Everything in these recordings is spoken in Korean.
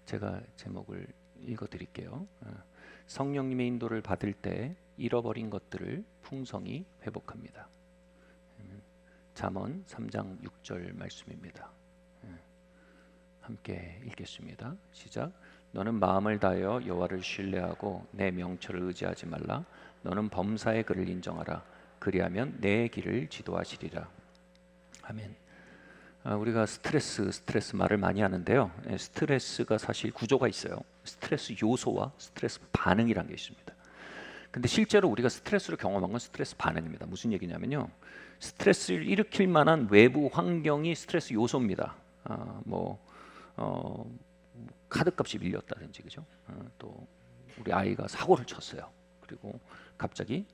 제가 제목을 읽어드릴게요. 성령님의 인도를 받을 때 잃어버린 것들을 풍성히 회복합니다. 잠언 3장 6절 말씀입니다. 함께 읽겠습니다. 시작. 너는 마음을 다하여 여호와를 신뢰하고 내 명철을 의지하지 말라. 너는 범사의 그를 인정하라. 그리하면 내 길을 지도하시리라. 아멘. 우리가 스트레스 말을 많이 하는데요. 스트레스가 사실 구조가 있어요. 스트레스 요소와 스트레스 반응이라는 게 있습니다. 근데 실제로 우리가 스트레스를 경험한 건 스트레스 반응입니다. 무슨 얘기냐면요, 스트레스를 일으킬 만한 외부 환경이 스트레스 요소입니다. 카드값이 밀렸다든지, 그죠? 또 우리 아이가 사고를 쳤어요. 그리고 갑자기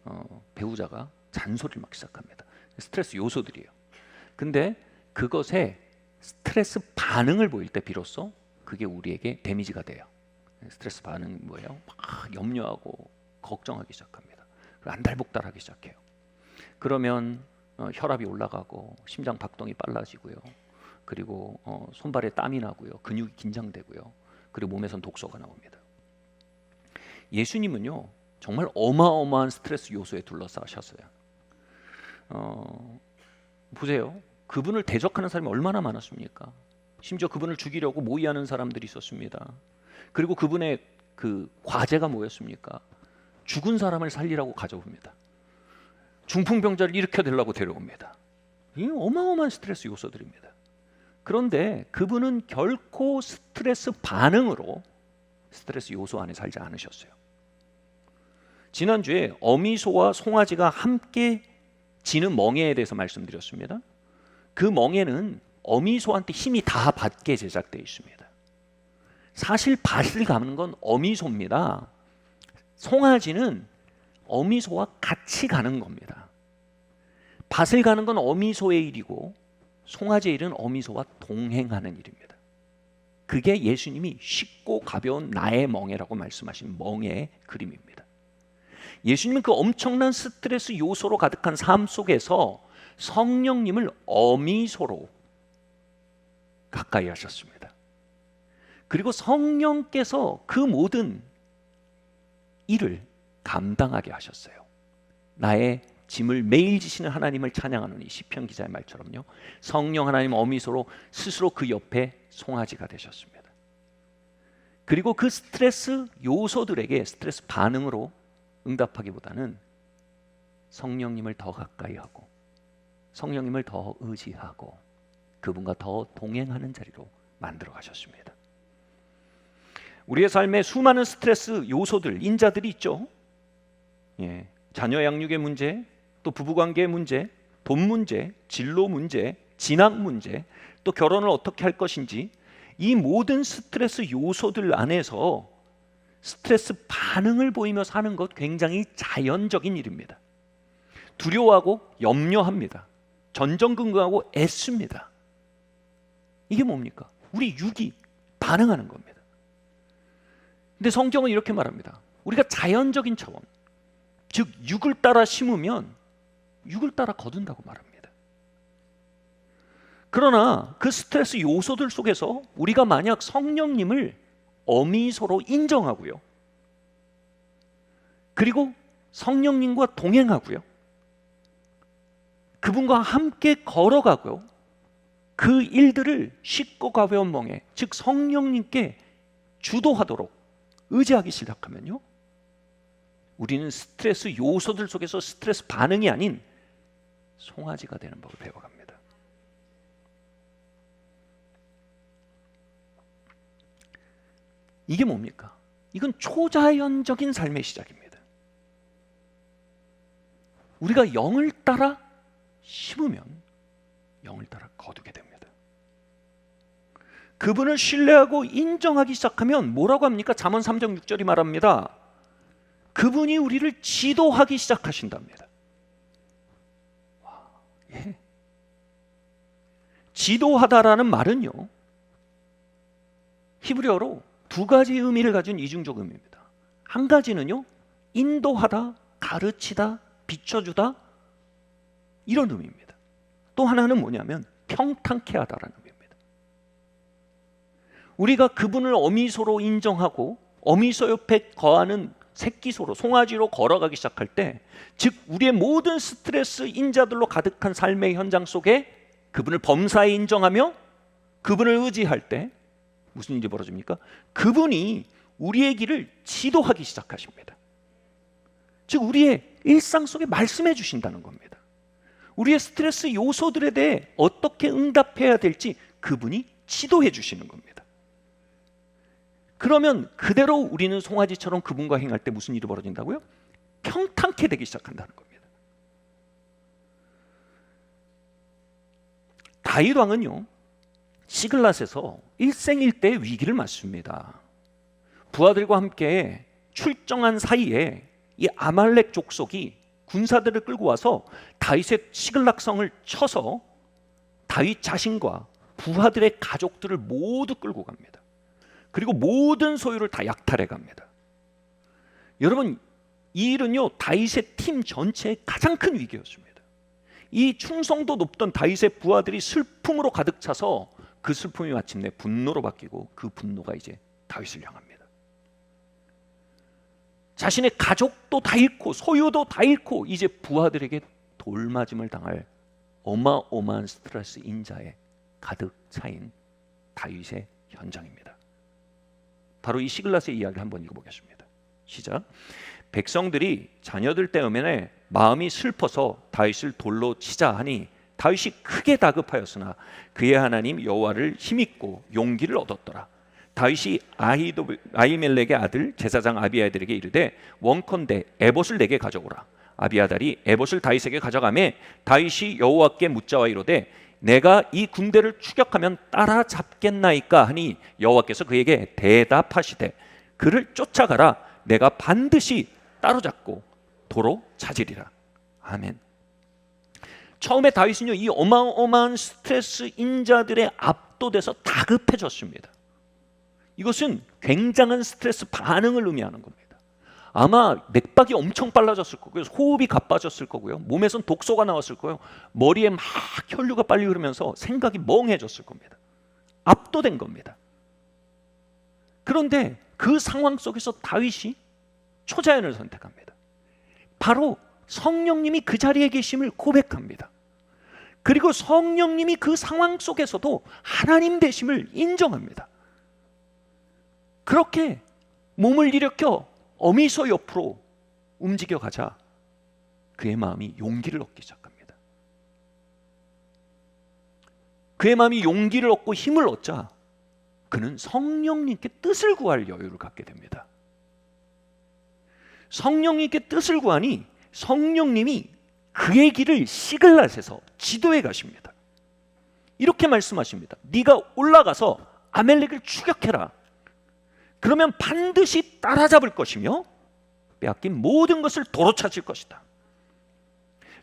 배우자가 잔소리를 막 시작합니다. 스트레스 요소들이에요. 근데 그것에 스트레스 반응을 보일 때 비로소 그게 우리에게 데미지가 돼요. 스트레스 반응이 뭐예요? 막 염려하고 걱정하기 시작합니다. 그리고 안달복달하기 시작해요. 그러면 혈압이 올라가고 심장 박동이 빨라지고요. 그리고 손발에 땀이 나고요. 근육이 긴장되고요. 그리고 몸에선 독소가 나옵니다. 예수님은요, 정말 어마어마한 스트레스 요소에 둘러싸셨어요. 보세요. 그분을 대적하는 사람이 얼마나 많았습니까? 심지어 그분을 죽이려고 모의하는 사람들이 있었습니다. 그리고 그분의 그 과제가 뭐였습니까? 죽은 사람을 살리라고 가져옵니다. 중풍병자를 일으켜내려고 데려옵니다. 이 어마어마한 스트레스 요소들입니다. 그런데 그분은 결코 스트레스 반응으로 스트레스 요소 안에 살지 않으셨어요. 지난주에 어미소와 송아지가 함께 지는 멍에에 대해서 말씀드렸습니다. 그 멍에는 어미소한테 힘이 다 받게 제작되어 있습니다. 사실 밭을 가는 건 어미소입니다. 송아지는 어미소와 같이 가는 겁니다. 밭을 가는 건 어미소의 일이고 송아지의 일은 어미소와 동행하는 일입니다. 그게 예수님이 쉽고 가벼운 나의 멍에라고 말씀하신 멍에의 그림입니다. 예수님은 그 엄청난 스트레스 요소로 가득한 삶 속에서 성령님을 어미소로 가까이 하셨습니다. 그리고 성령께서 그 모든 일을 감당하게 하셨어요. 나의 짐을 매일 지시는 하나님을 찬양하는 이 시편 기자의 말처럼요, 성령 하나님 어미소로 스스로 그 옆에 송아지가 되셨습니다. 그리고 그 스트레스 요소들에게 스트레스 반응으로 응답하기보다는 성령님을 더 가까이 하고 성령님을 더 의지하고 그분과 더 동행하는 자리로 만들어 가셨습니다. 우리의 삶에 수많은 스트레스 요소들, 인자들이 있죠. 자녀 양육의 문제, 또 부부관계의 문제, 돈 문제, 진로 문제, 진학 문제, 또 결혼을 어떻게 할 것인지, 이 모든 스트레스 요소들 안에서 스트레스 반응을 보이며 사는 것 굉장히 자연적인 일입니다. 두려워하고 염려합니다. 전전긍긍하고 애씁니다. 이게 뭡니까? 우리 육이 반응하는 겁니다. 근데 성경은 이렇게 말합니다. 우리가 자연적인 차원, 즉 육을 따라 심으면 육을 따라 거둔다고 말합니다. 그러나 그 스트레스 요소들 속에서 우리가 만약 성령님을 어미소로 인정하고요, 그리고 성령님과 동행하고요, 그분과 함께 걸어가고요, 그 일들을 쉽고 가벼운 멍에, 즉 성령님께 주도하도록 의지하기 시작하면요, 우리는 스트레스 요소들 속에서 스트레스 반응이 아닌 송아지가 되는 법을 배워갑니다. 이게 뭡니까? 이건 초자연적인 삶의 시작입니다. 우리가 영을 따라 심으면 영을 따라 거두게 됩니다. 그분을 신뢰하고 인정하기 시작하면 뭐라고 합니까? 잠언 3장 6절이 말합니다. 그분이 우리를 지도하기 시작하신답니다. 지도하다라는 말은요, 히브리어로 두 가지 의미를 가진 이중적 의미입니다. 한 가지는요, 인도하다, 가르치다, 비춰주다, 이런 의미입니다. 또 하나는 뭐냐면 평탄케 하다라는 의미입니다. 우리가 그분을 어미소로 인정하고 어미소 옆에 거하는 새끼소로, 송아지로 걸어가기 시작할 때, 즉 우리의 모든 스트레스 인자들로 가득한 삶의 현장 속에 그분을 범사에 인정하며 그분을 의지할 때 무슨 일이 벌어집니까? 그분이 우리의 길을 지도하기 시작하십니다. 즉 우리의 일상 속에 말씀해 주신다는 겁니다. 우리의 스트레스 요소들에 대해 어떻게 응답해야 될지 그분이 지도해 주시는 겁니다. 그러면 그대로 우리는 송아지처럼 그분과 행할 때 무슨 일이 벌어진다고요? 평탄케 되기 시작한다는 겁니다. 다윗 왕은요, 시글랏에서 일생일대의 위기를 맞습니다. 부하들과 함께 출정한 사이에 이 아말렉 족속이 군사들을 끌고 와서 다윗의 시글락성을 쳐서 다윗 자신과 부하들의 가족들을 모두 끌고 갑니다. 그리고 모든 소유를 다 약탈해 갑니다. 여러분, 이 일은요 다윗의 팀 전체의 가장 큰 위기였습니다. 이 충성도 높던 다윗의 부하들이 슬픔으로 가득 차서 그 슬픔이 마침내 분노로 바뀌고 그 분노가 이제 다윗을 향합니다. 자신의 가족도 다 잃고 소유도 다 잃고 이제 부하들에게 돌맞음을 당할 어마어마한 스트레스 인자에 가득 차인 다윗의 현장입니다. 바로 이 시글랏의 이야기를 한번 읽어보겠습니다. 시작. 백성들이 자녀들 때문에 마음이 슬퍼서 다윗을 돌로 치자 하니 다윗이 크게 다급하였으나 그의 하나님 여호와를 힘입고 용기를 얻었더라. 다윗이 아히멜렉의 아들 제사장 아비아달에게 이르되 원컨대 에봇을 내게 가져오라. 아비아달이 에봇을 다윗에게 가져가매 다윗이 여호와께 묻자와 이르되 내가 이 군대를 추격하면 따라잡겠나이까 하니 여호와께서 그에게 대답하시되 그를 쫓아가라. 내가 반드시 따로잡고 도로 찾으리라. 아멘. 처음에 다윗은요 이 어마어마한 스트레스 인자들의 압도돼서 다급해졌습니다. 이것은 굉장한 스트레스 반응을 의미하는 겁니다. 아마 맥박이 엄청 빨라졌을 거고요, 호흡이 가빠졌을 거고요, 몸에선 독소가 나왔을 거예요, 머리에 막 혈류가 빨리 흐르면서 생각이 멍해졌을 겁니다. 압도된 겁니다. 그런데 그 상황 속에서 다윗이 초자연을 선택합니다. 바로 성령님이 그 자리에 계심을 고백합니다. 그리고 성령님이 그 상황 속에서도 하나님 되심을 인정합니다. 그렇게 몸을 일으켜 어미소 옆으로 움직여가자 그의 마음이 용기를 얻기 시작합니다. 그의 마음이 용기를 얻고 힘을 얻자 그는 성령님께 뜻을 구할 여유를 갖게 됩니다. 성령님께 뜻을 구하니 성령님이 그의 길을 시글랏에서 지도해 가십니다. 이렇게 말씀하십니다. 네가 올라가서 아멜렉을 추격해라. 그러면 반드시 따라잡을 것이며 빼앗긴 모든 것을 도로 찾을 것이다.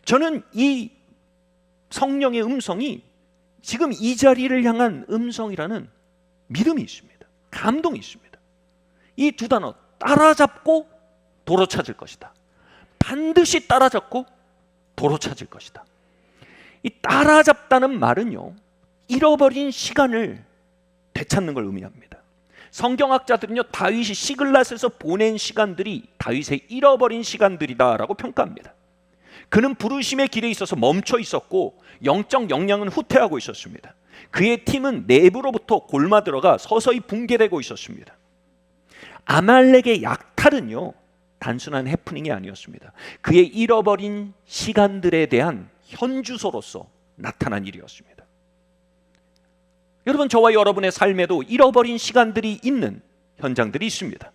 저는 이 성령의 음성이 지금 이 자리를 향한 음성이라는 믿음이 있습니다. 감동이 있습니다. 이 두 단어 따라잡고 도로 찾을 것이다. 반드시 따라잡고 도로 찾을 것이다. 이 따라잡다는 말은요 잃어버린 시간을 되찾는 걸 의미합니다. 성경학자들은요 다윗이 시글랏에서 보낸 시간들이 다윗의 잃어버린 시간들이다라고 평가합니다. 그는 부르심의 길에 있어서 멈춰 있었고 영적 역량은 후퇴하고 있었습니다. 그의 팀은 내부로부터 골마들어가 서서히 붕괴되고 있었습니다. 아말렉의 약탈은요 단순한 해프닝이 아니었습니다. 그의 잃어버린 시간들에 대한 현주소로서 나타난 일이었습니다. 여러분, 저와 여러분의 삶에도 잃어버린 시간들이 있는 현장들이 있습니다.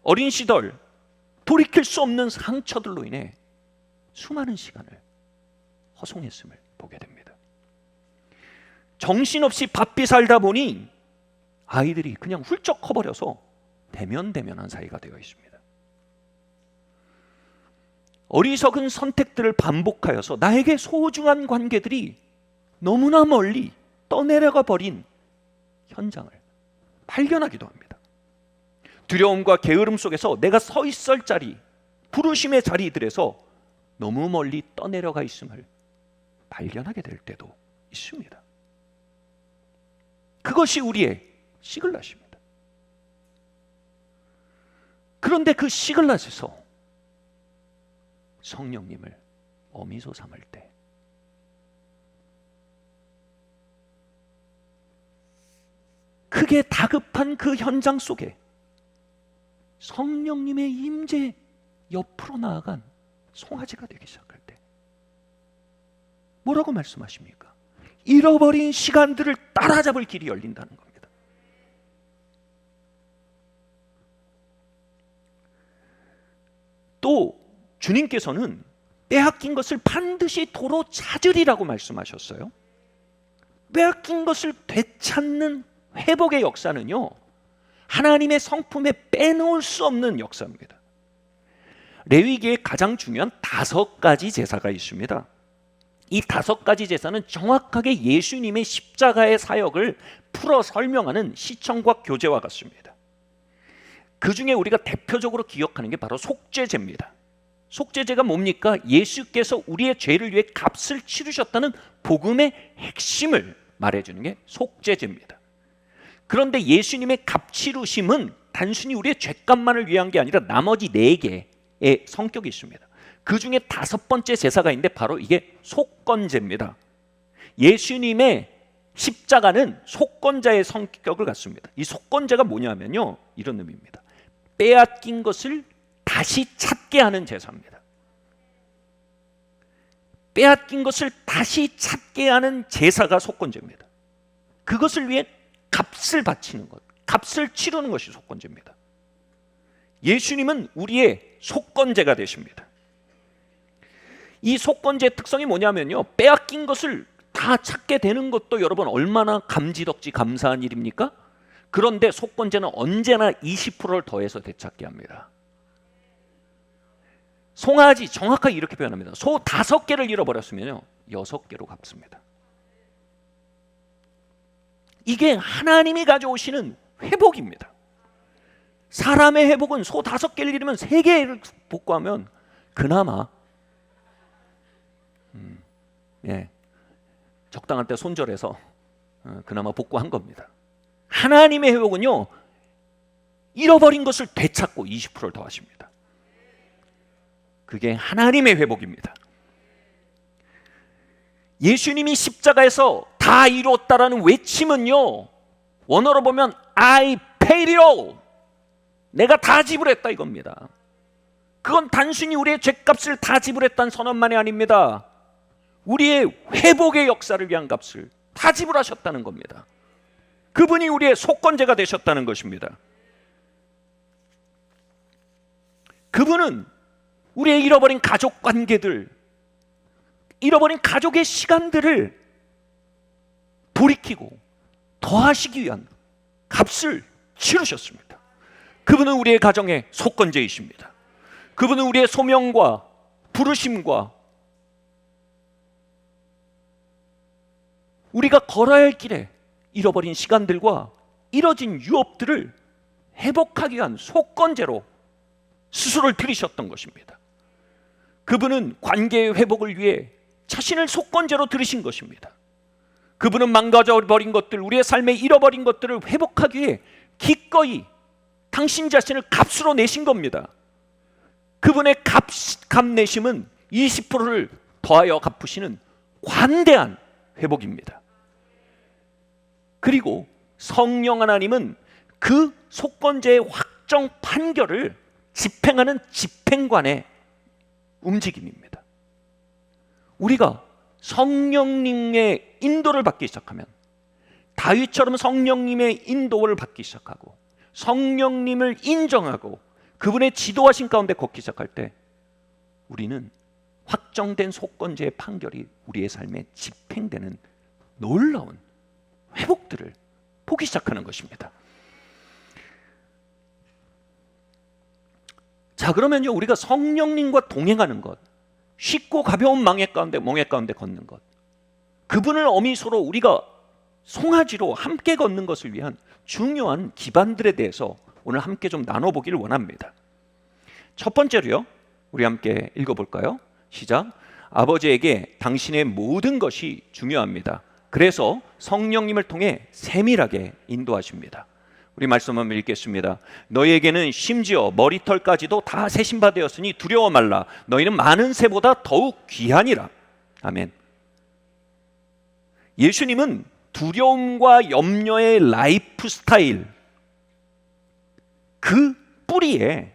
어린 시절 돌이킬 수 없는 상처들로 인해 수많은 시간을 허송했음을 보게 됩니다. 정신없이 바삐 살다 보니 아이들이 그냥 훌쩍 커버려서 대면대면한 사이가 되어 있습니다. 어리석은 선택들을 반복하여서 나에게 소중한 관계들이 너무나 멀리 떠내려가 버린 현장을 발견하기도 합니다. 두려움과 게으름 속에서 내가 서 있을 자리, 부르심의 자리들에서 너무 멀리 떠내려가 있음을 발견하게 될 때도 있습니다. 그것이 우리의 시글랏입니다. 그런데 그 시글랏에서 성령님을 어미소 삼을 때 크게 다급한 그 현장 속에 성령님의 임재 옆으로 나아간 송아지가 되기 시작할 때 뭐라고 말씀하십니까? 잃어버린 시간들을 따라잡을 길이 열린다는 겁니다. 또 주님께서는 빼앗긴 것을 반드시 도로 찾으리라고 말씀하셨어요. 빼앗긴 것을 되찾는 회복의 역사는요, 하나님의 성품에 빼놓을 수 없는 역사입니다. 레위기에 가장 중요한 5가지 제사가 있습니다. 이 5가지 제사는 정확하게 예수님의 십자가의 사역을 풀어 설명하는 시청과 교제와 같습니다. 그 중에 우리가 대표적으로 기억하는 게 바로 속죄제입니다. 속죄제가 뭡니까? 예수께서 우리의 죄를 위해 값을 치르셨다는 복음의 핵심을 말해주는 게 속죄제입니다. 그런데 예수님의 값치르심은 단순히 우리의 죄값만을 위한 게 아니라 나머지 4개의 성격이 있습니다. 그 중에 5번째 제사가 있는데 바로 이게 속건제입니다. 예수님의 십자가는 속건자의 성격을 갖습니다. 이 속건제가 뭐냐면요, 이런 의미입니다. 빼앗긴 것을 다시 찾게 하는 제사입니다. 빼앗긴 것을 다시 찾게 하는 제사가 속건제입니다. 그것을 위해 값을 바치는 것, 값을 치르는 것이 속건제입니다. 예수님은 우리의 속건제가 되십니다. 이 속건제의 특성이 뭐냐면요, 빼앗긴 것을 다 찾게 되는 것도 여러분 얼마나 감지덕지 감사한 일입니까? 그런데 속건제는 언제나 20%를 더해서 되찾게 합니다. 송아지 정확하게 이렇게 표현합니다. 소 5개를 잃어버렸으면요 6개로 갚습니다. 이게 하나님이 가져오시는 회복입니다. 사람의 회복은 소 5개를 잃으면 3개를 복구하면 그나마 적당한 때 손절해서 그나마 복구한 겁니다. 하나님의 회복은요, 잃어버린 것을 되찾고 20%를 더하십니다. 그게 하나님의 회복입니다. 예수님이 십자가에서 다 이루었다라는 외침은요, 원어로 보면 I paid it all, 내가 다 지불했다 이겁니다. 그건 단순히 우리의 죄값을 다 지불했다는 선언만이 아닙니다. 우리의 회복의 역사를 위한 값을 다 지불하셨다는 겁니다. 그분이 우리의 속건제가 되셨다는 것입니다. 그분은 우리의 잃어버린 가족 관계들, 잃어버린 가족의 시간들을 돌이키고 더하시기 위한 값을 치르셨습니다. 그분은 우리의 가정의 속건제이십니다. 그분은 우리의 소명과 부르심과 우리가 걸어야 할 길에 잃어버린 시간들과 잃어진 유업들을 회복하기 위한 속건제로 스스로를 들이셨던 것입니다. 그분은 관계의 회복을 위해 자신을 속건제로 들이신 것입니다. 그분은 망가져버린 것들, 우리의 삶에 잃어버린 것들을 회복하기 위해 기꺼이 당신 자신을 값으로 내신 겁니다. 그분의 값 내심은 20%를 더하여 갚으시는 관대한 회복입니다. 그리고 성령 하나님은 그 속건제의 확정 판결을 집행하는 집행관의 움직임입니다. 우리가 성령님의 인도를 받기 시작하면, 다윗처럼 성령님의 인도를 받기 시작하고 성령님을 인정하고 그분의 지도하신 가운데 걷기 시작할 때 우리는 확정된 속건제의 판결이 우리의 삶에 집행되는 놀라운 회복들을 보기 시작하는 것입니다. 자, 그러면요, 우리가 성령님과 동행하는 것, 쉽고 가벼운 멍에 가운데 걷는 것, 그분을 어미소로 우리가 송아지로 함께 걷는 것을 위한 중요한 기반들에 대해서 오늘 함께 좀 나눠보기를 원합니다. 첫 번째로요, 우리 함께 읽어볼까요? 시작. 아버지에게 당신의 모든 것이 중요합니다. 그래서 성령님을 통해 세밀하게 인도하십니다. 우리 말씀 한번 읽겠습니다. 너희에게는 심지어 머리털까지도 다 세신 바 되었으니 두려워 말라. 너희는 많은 새보다 더욱 귀하니라. 아멘. 예수님은 두려움과 염려의 라이프 스타일, 그 뿌리에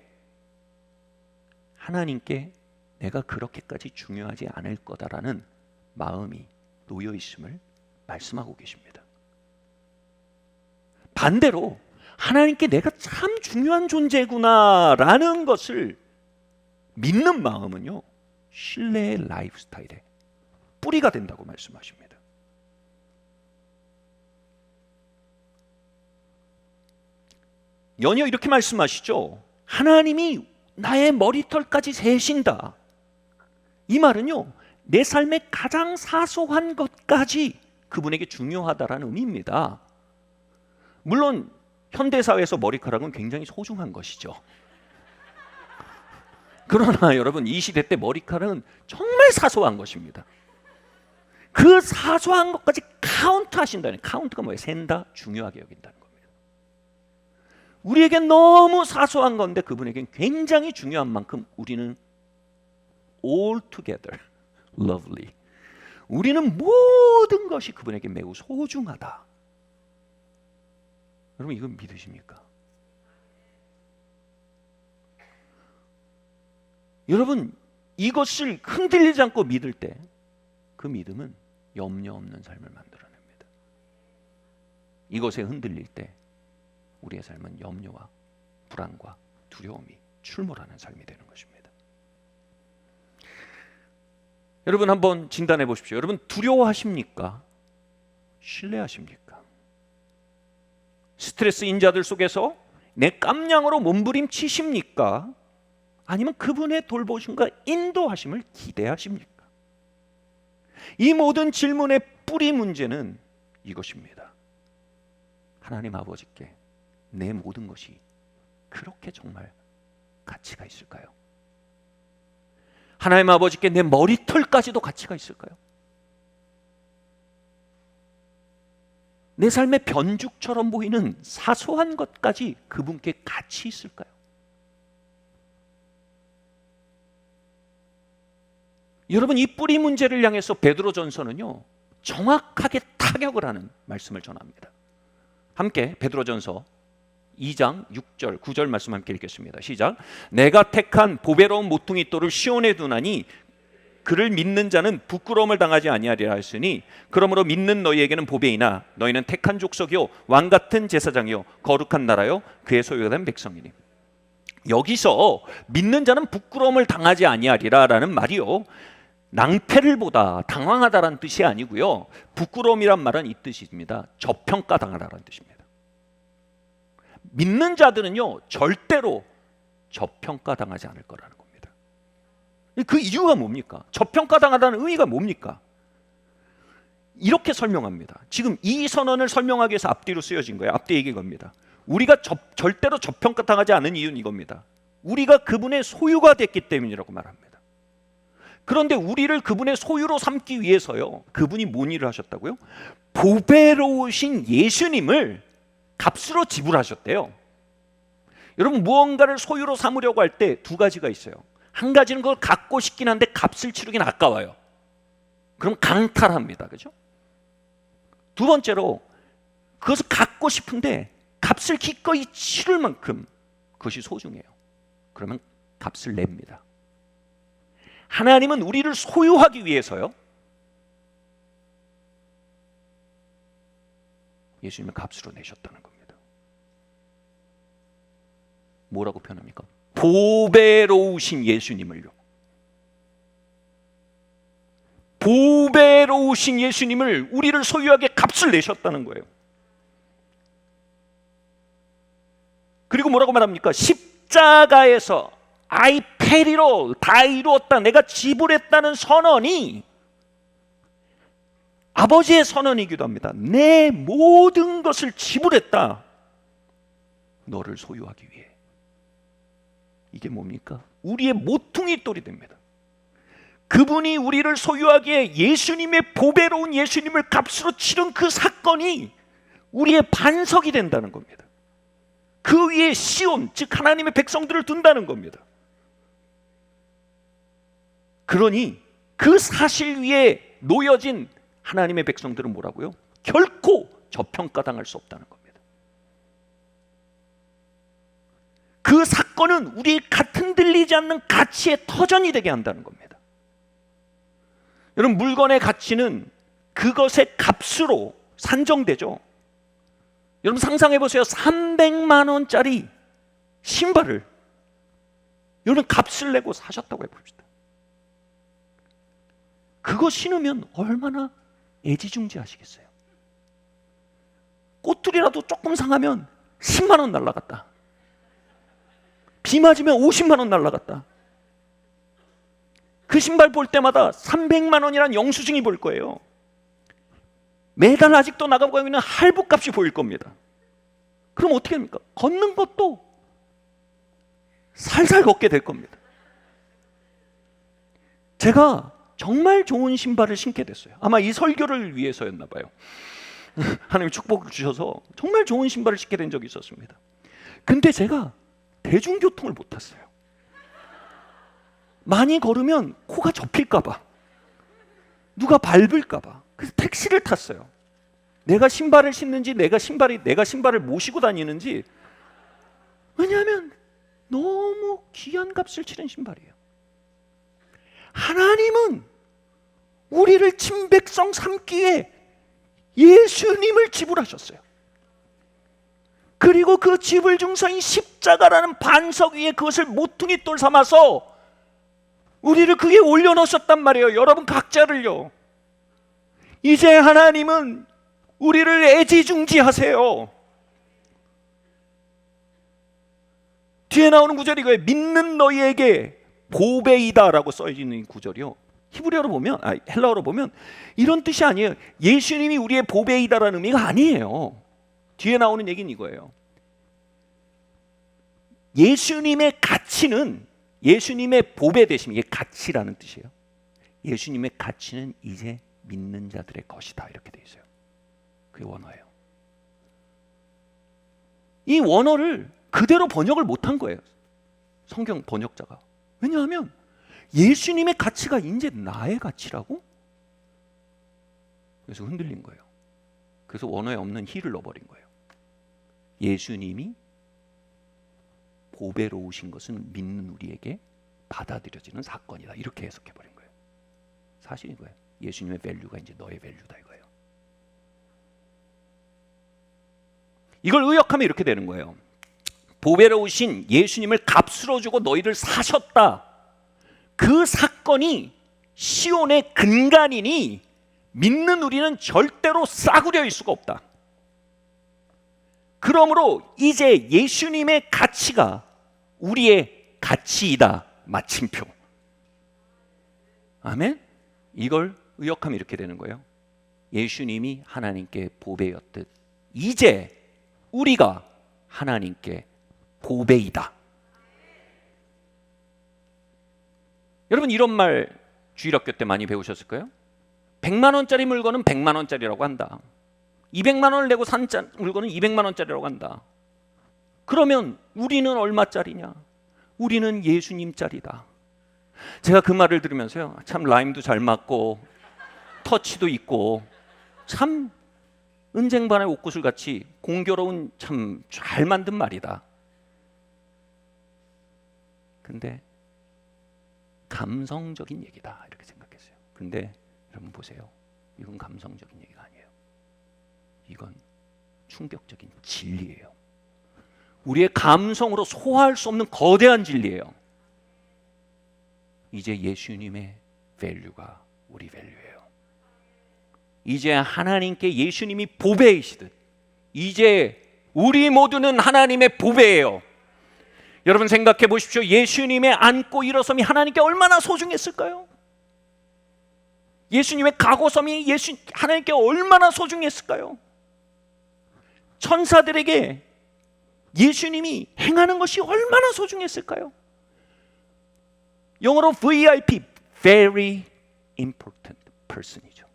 하나님께 내가 그렇게까지 중요하지 않을 거다라는 마음이 놓여 있음을 말씀하고 계십니다. 반대로 하나님께 내가 참 중요한 존재구나라는 것을 믿는 마음은요, 신뢰의 라이프 스타일의 뿌리가 된다고 말씀하십니다. 연이어 이렇게 말씀하시죠. 하나님이 나의 머리털까지 세신다. 이 말은요, 내 삶의 가장 사소한 것까지 그분에게 중요하다라는 의미입니다. 물론 현대사회에서 머리카락은 굉장히 소중한 것이죠. 그러나 여러분, 이 시대 때 머리카락은 정말 사소한 것입니다. 그 사소한 것까지 카운트 하신다는, 카운트가 뭐예요? 센다, 중요하게 여긴다는 겁니다. 우리에겐 너무 사소한 건데 그분에겐 굉장히 중요한 만큼 우리는 all together lovely, 우리는 모든 것이 그분에게 매우 소중하다. 여러분, 이건 믿으십니까? 여러분, 이것을 흔들리지 않고 믿을 때 그 믿음은 염려 없는 삶을 만들어냅니다. 이것에 흔들릴 때 우리의 삶은 염려와 불안과 두려움이 출몰하는 삶이 되는 것입니다. 여러분, 한번 진단해 보십시오. 여러분, 두려워하십니까? 신뢰하십니까? 스트레스 인자들 속에서 내 깜냥으로 몸부림치십니까? 아니면 그분의 돌보심과 인도하심을 기대하십니까? 이 모든 질문의 뿌리 문제는 이것입니다. 하나님 아버지께 내 모든 것이 그렇게 정말 가치가 있을까요? 하나님 아버지께 내 머리털까지도 가치가 있을까요? 내 삶의 변죽처럼 보이는 사소한 것까지 그분께 가치 있을까요? 여러분, 이 뿌리 문제를 향해서 베드로전서는요, 정확하게 타격을 하는 말씀을 전합니다. 함께 베드로전서 2장 6절 9절 말씀 함께 읽겠습니다. 시작. 내가 택한 보배로운 모퉁이 돌을 시온에 두나니 그를 믿는 자는 부끄러움을 당하지 아니하리라 했으니 그러므로 믿는 너희에게는 보배이나 너희는 택한 족속이요 왕 같은 제사장이요 거룩한 나라요 그의 소유가 된 백성이니. 여기서 믿는 자는 부끄러움을 당하지 아니하리라라는 말이요, 낭패를 보다 당황하다라는 뜻이 아니고요, 부끄러움이란 말은 이 뜻입니다. 저평가당하다라는 뜻입니다. 믿는 자들은요, 절대로 저평가당하지 않을 거라는 겁니다. 그 이유가 뭡니까? 저평가당하다는 의미가 뭡니까? 이렇게 설명합니다. 지금 이 선언을 설명하기 위해서 앞뒤로 쓰여진 거예요. 앞뒤 얘기인 겁니다. 우리가 절대로 저평가당하지 않은 이유는 이겁니다. 우리가 그분의 소유가 됐기 때문이라고 말합니다. 그런데 우리를 그분의 소유로 삼기 위해서요, 그분이 뭔 일을 하셨다고요? 보배로우신 예수님을 값으로 지불하셨대요. 여러분, 무언가를 소유로 삼으려고 할 때 두 가지가 있어요. 한 가지는 그걸 갖고 싶긴 한데 값을 치르긴 아까워요. 그럼 강탈합니다. 그죠? 두 번째로, 그것을 갖고 싶은데 값을 기꺼이 치를 만큼 그것이 소중해요. 그러면 값을 냅니다. 하나님은 우리를 소유하기 위해서요, 예수님을 값으로 내셨다는 겁니다. 뭐라고 표현합니까? 보배로우신 예수님을요. 보배로우신 예수님을 우리를 소유하게 값을 내셨다는 거예요. 그리고 뭐라고 말합니까? 십자가에서 I paid it all, 다 이루었다, 내가 지불했다는 선언이 아버지의 선언이기도 합니다. 내 모든 것을 지불했다, 너를 소유하기 위해. 이게 뭡니까? 우리의 모퉁이 돌이 됩니다. 그분이 우리를 소유하기에 예수님의 보배로운 예수님을 값으로 치른 그 사건이 우리의 반석이 된다는 겁니다. 그 위에 시온, 즉 하나님의 백성들을 둔다는 겁니다. 그러니 그 사실 위에 놓여진 하나님의 백성들은 뭐라고요? 결코 저평가당할 수 없다는 겁니다. 그 사건은 우리의 같은 들리지 않는 가치의 터전이 되게 한다는 겁니다. 여러분, 물건의 가치는 그것의 값으로 산정되죠. 여러분 상상해 보세요. 300만 원짜리 신발을 여러분 값을 내고 사셨다고 해봅시다. 그거 신으면 얼마나 애지중지하시겠어요? 꼬투리라도 조금 상하면 10만 원 날라갔다. 비 맞으면 50만 원 날라갔다. 그 신발 볼 때마다 300만 원이란 영수증이 보일 거예요. 매달 아직도 나가고 있는 할부값이 보일 겁니다. 그럼 어떻게 합니까? 걷는 것도 살살 걷게 될 겁니다. 제가 정말 좋은 신발을 신게 됐어요. 아마 이 설교를 위해서였나 봐요. 하나님이 축복을 주셔서 정말 좋은 신발을 신게 된 적이 있었습니다. 근데 제가 대중교통을 못 탔어요. 많이 걸으면 코가 접힐까 봐, 누가 밟을까 봐. 그래서 택시를 탔어요. 내가 신발을 신는지 내가 신발을 모시고 다니는지. 왜냐하면 너무 귀한 값을 치른 신발이에요. 하나님은 우리를 친백성 삼기에 예수님을 지불하셨어요. 그리고 그 지불 중서인 십자가라는 반석 위에 그것을 모퉁이 돌 삼아서 우리를 그 위에 올려놓으셨단 말이에요. 여러분 각자를요. 이제 하나님은 우리를 애지중지하세요. 뒤에 나오는 구절이 이거예요. 믿는 너희에게 보배이다 라고 써있는 구절이요. 히브리어로 보면, 헬라어로 보면 이런 뜻이 아니에요. 예수님이 우리의 보배이다라는 의미가 아니에요. 뒤에 나오는 얘기는 이거예요. 예수님의 가치는, 예수님의 보배 되심, 이게 가치라는 뜻이에요. 예수님의 가치는 이제 믿는 자들의 것이다, 이렇게 돼 있어요. 그게 원어예요. 이 원어를 그대로 번역을 못한 거예요, 성경 번역자가. 왜냐하면 예수님의 가치가 이제 나의 가치라고? 그래서 흔들린 거예요. 그래서 원어에 없는 히를 넣어버린 거예요. 예수님이 보배로 오신 것은 믿는 우리에게 받아들여지는 사건이다, 이렇게 해석해버린 거예요. 사실인 거예요. 예수님의 밸류가 이제 너의 밸류다, 이거예요. 이걸 의역하면 이렇게 되는 거예요. 보배로 오신 예수님을 값으로 주고 너희를 사셨다. 그 사건이 시온의 근간이니 믿는 우리는 절대로 싸구려일 수가 없다. 그러므로 이제 예수님의 가치가 우리의 가치이다, 마침표. 아멘? 이걸 의역하면 이렇게 되는 거예요. 예수님이 하나님께 보배였듯 이제 우리가 하나님께 보배이다. 여러분 이런 말 주일학교 때 많이 배우셨을 거예요. 100만 원짜리 물건은 100만 원짜리라고 한다. 200만 원을 내고 산 물건은 200만 원짜리라고 한다. 그러면 우리는 얼마짜리냐? 우리는 예수님짜리다. 제가 그 말을 들으면서요, 참 라임도 잘 맞고 터치도 있고 참 은쟁반의 옥구슬 같이 공교로운 참 잘 만든 말이다. 근데 감성적인 얘기다, 이렇게 생각했어요. 근데 여러분 보세요. 이건 감성적인 얘기가 아니에요. 이건 충격적인 진리예요. 우리의 감성으로 소화할 수 없는 거대한 진리예요. 이제 예수님의 밸류가 우리 밸류예요. 이제 하나님께 예수님이 보배이시듯 이제 우리 모두는 하나님의 보배예요. 여러분 생각해 보십시오. 예수님의 안고 일어섬이 하나님께 얼마나 소중했을까요? 예수님의 가고섬이 하나님께 얼마나 소중했을까요? 천사들에게 예수님이 행하는 것이 얼마나 소중했을까요? 영어로 VIP, very important person이죠.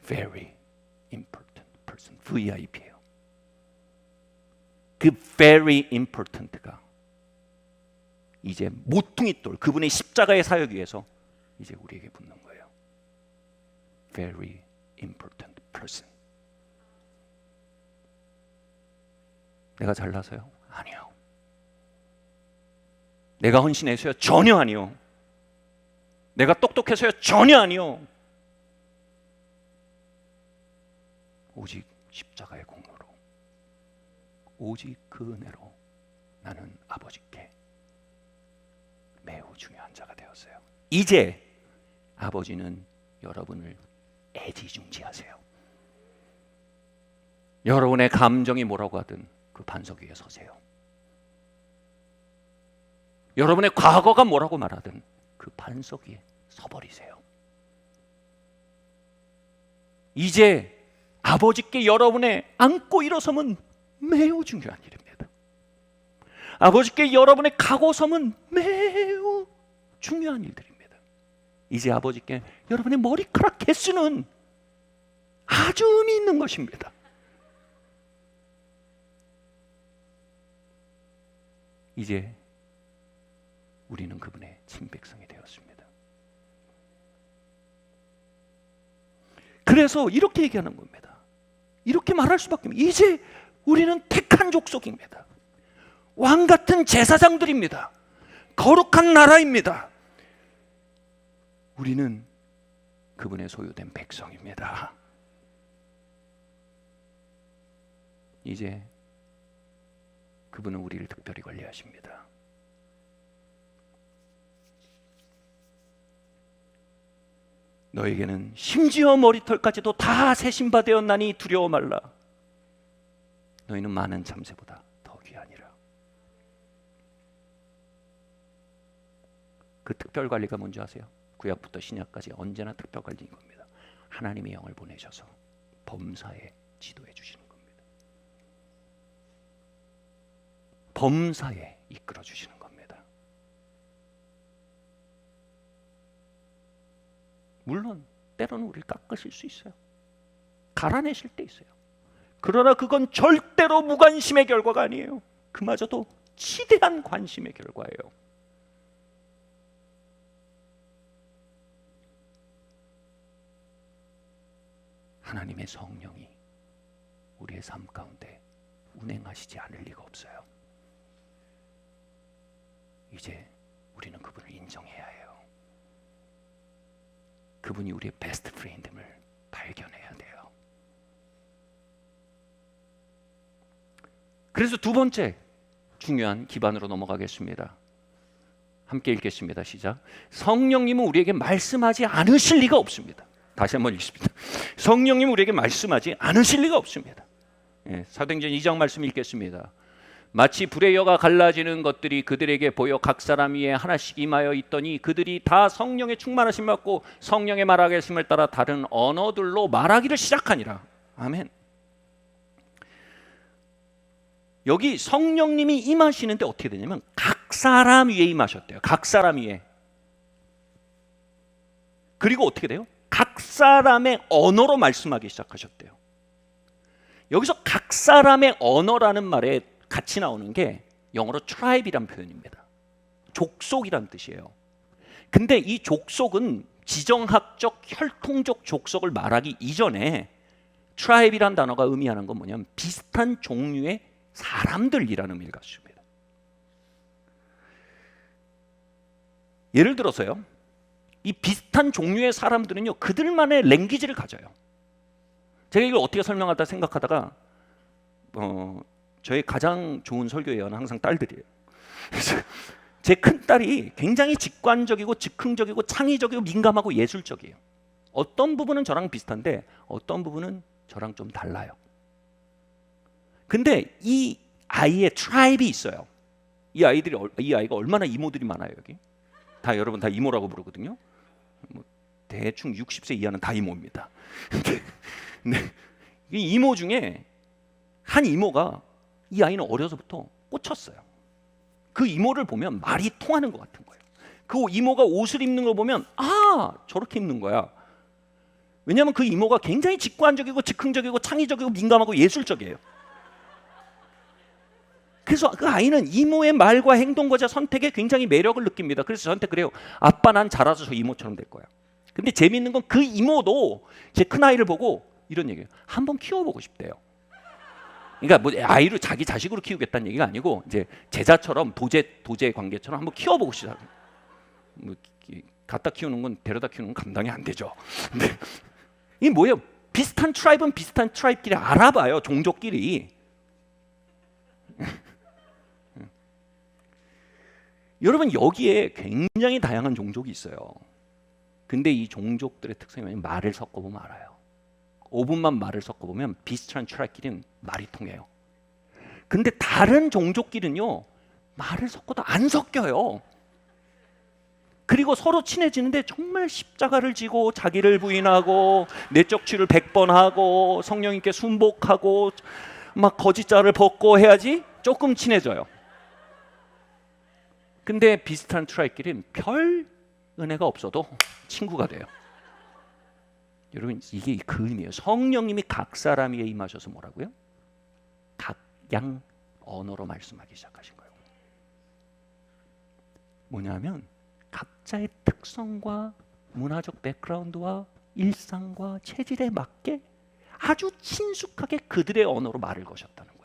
very important person, VIP예요. 그 very important가 이제 모퉁이 돌, 그분의 십자가의 사역 위에서 이제 우리에게 붙는 거예요. Very important person. 내가 잘나서요? 아니요. 내가 헌신해서요? 전혀 아니요. 내가 똑똑해서요? 전혀 아니요. 오직 십자가의 공로로, 오직 그 은혜로 나는 아버지께 매우 중요한 자가 되었어요. 이제 아버지는 여러분을 애지중지하세요. 여러분의 감정이 뭐라고 하든 그 반석 위에 서세요. 여러분의 과거가 뭐라고 말하든 그 반석 위에 서버리세요. 이제 아버지께 여러분의 안고 일어섬은 매우 중요한 일입니다. 아버지께 여러분의 가고 섬은 매우 중요한 일들입니다. 이제 아버지께 여러분의 머리카락 개수는 아주 의미 있는 것입니다. 이제 우리는 그분의 친백성이 되었습니다. 그래서 이렇게 얘기하는 겁니다. 이렇게 말할 수밖에 없습니다. 이제 우리는 택한 족속입니다. 왕 같은 제사장들입니다. 거룩한 나라입니다. 우리는 그분의 소유된 백성입니다. 이제 그분은 우리를 특별히 관리하십니다. 너에게는 심지어 머리털까지도 다 세신바 되었나니 두려워 말라. 너희는 많은 참새보다 더 귀하니라. 그 특별 관리가 뭔지 아세요? 구약부터 신약까지 언제나 특별 관리인 겁니다. 하나님의 영을 보내셔서 범사에 지도해 주시는 겁니다. 범사에 이끌어 주시는 겁니다. 물론 때로는 우리를 깎으실 수 있어요. 갈아내실 때 있어요. 그러나 그건 절대로 무관심의 결과가 아니에요. 그마저도 지대한 관심의 결과예요. 하나님의 성령이 우리의 삶 가운데 운행하시지 않을 리가 없어요. 이제 우리는 그분을 인정해야 해요. 그분이 우리의 베스트 프렌드임을 발견해야 돼요. 그래서 두 번째 중요한 기반으로 넘어가겠습니다. 함께 읽겠습니다. 시작. 성령님은 우리에게 말씀하지 않으실 리가 없습니다. 다시 한번 읽습니다. 성령님은 우리에게 말씀하지 않으실 리가 없습니다. 사도행전 2장 말씀 읽겠습니다. 마치 불의 여가 갈라지는 것들이 그들에게 보여 각 사람 위에 하나씩 임하여 있더니 그들이 다 성령의 충만하심 받고 성령의 말하심을 따라 다른 언어들로 말하기를 시작하니라. 아멘. 여기 성령님이 임하시는데 어떻게 되냐면 각 사람 위에 임하셨대요. 각 사람 위에. 그리고 어떻게 돼요? 각 사람의 언어로 말씀하기 시작하셨대요. 여기서 각 사람의 언어라는 말에 같이 나오는 게 영어로 tribe이란 표현입니다. 족속이란 뜻이에요. 근데 이 족속은 지정학적 혈통적 족속을 말하기 이전에 tribe이란 단어가 의미하는 건 뭐냐면 비슷한 종류의 사람들이라는 의미를 갖습니다. 예를 들어서요, 이 비슷한 종류의 사람들은요 그들만의 랭귀지를 가져요. 제가 이걸 어떻게 설명하다 생각하다가 저의 가장 좋은 설교위원은 항상 딸들이에요. 제 큰딸이 굉장히 직관적이고 즉흥적이고 창의적이고 민감하고 예술적이에요. 어떤 부분은 저랑 비슷한데 어떤 부분은 저랑 좀 달라요. 근데 이 아이의 트라이브이 있어요. 이 아이가 얼마나 이모들이 많아요. 여기 다 여러분 다 이모라고 부르거든요. 뭐 대충 60세 이하는 다 이모입니다. 근데 이 이모 중에 한 이모가 이 아이는 어려서부터 꽂혔어요. 그 이모를 보면 말이 통하는 것 같은 거예요. 그 이모가 옷을 입는 걸 보면 저렇게 입는 거야. 왜냐하면 그 이모가 굉장히 직관적이고 즉흥적이고 창의적이고 민감하고 예술적이에요. 그래서 그 아이는 이모의 말과 행동과 선택에 굉장히 매력을 느낍니다. 그래서 저한테 그래요. 아빠 난 자라서 저 이모처럼 될 거야. 근데 재미있는 건 그 이모도 제 큰아이를 보고 이런 얘기예요. 한번 키워보고 싶대요. 그러니까 뭐 아이를 자기 자식으로 키우겠다는 얘기가 아니고 이제 제자처럼 도제 관계처럼 한번 키워보고 싶다. 뭐 갖다 키우는 건 데려다 키우는 건 감당이 안 되죠. 근데 이게 뭐예요? 비슷한 트라이브는 비슷한 트라이브끼리 알아봐요. 종족끼리. 여러분 여기에 굉장히 다양한 종족이 있어요. 근데 이 종족들의 특성이 뭐냐면 말을 섞어보면 알아요. 5분만 말을 섞어보면 비슷한 트라이브끼리는 말이 통해요. 근데 다른 종족끼리는요 말을 섞어도 안 섞여요. 그리고 서로 친해지는데 정말 십자가를 지고 자기를 부인하고 내적 치유를 100번 하고 성령님께 순복하고 막 거짓자를 벗고 해야지 조금 친해져요. 근데 비슷한 트라이끼리는 별 은혜가 없어도 친구가 돼요. 여러분 이게 그 의미예요. 성령님이 각 사람에게 임하셔서 뭐라고요? 각양 언어로 말씀하기 시작하신 거예요. 뭐냐면 각자의 특성과 문화적 백그라운드와 일상과 체질에 맞게 아주 친숙하게 그들의 언어로 말을 거셨다는 거예요.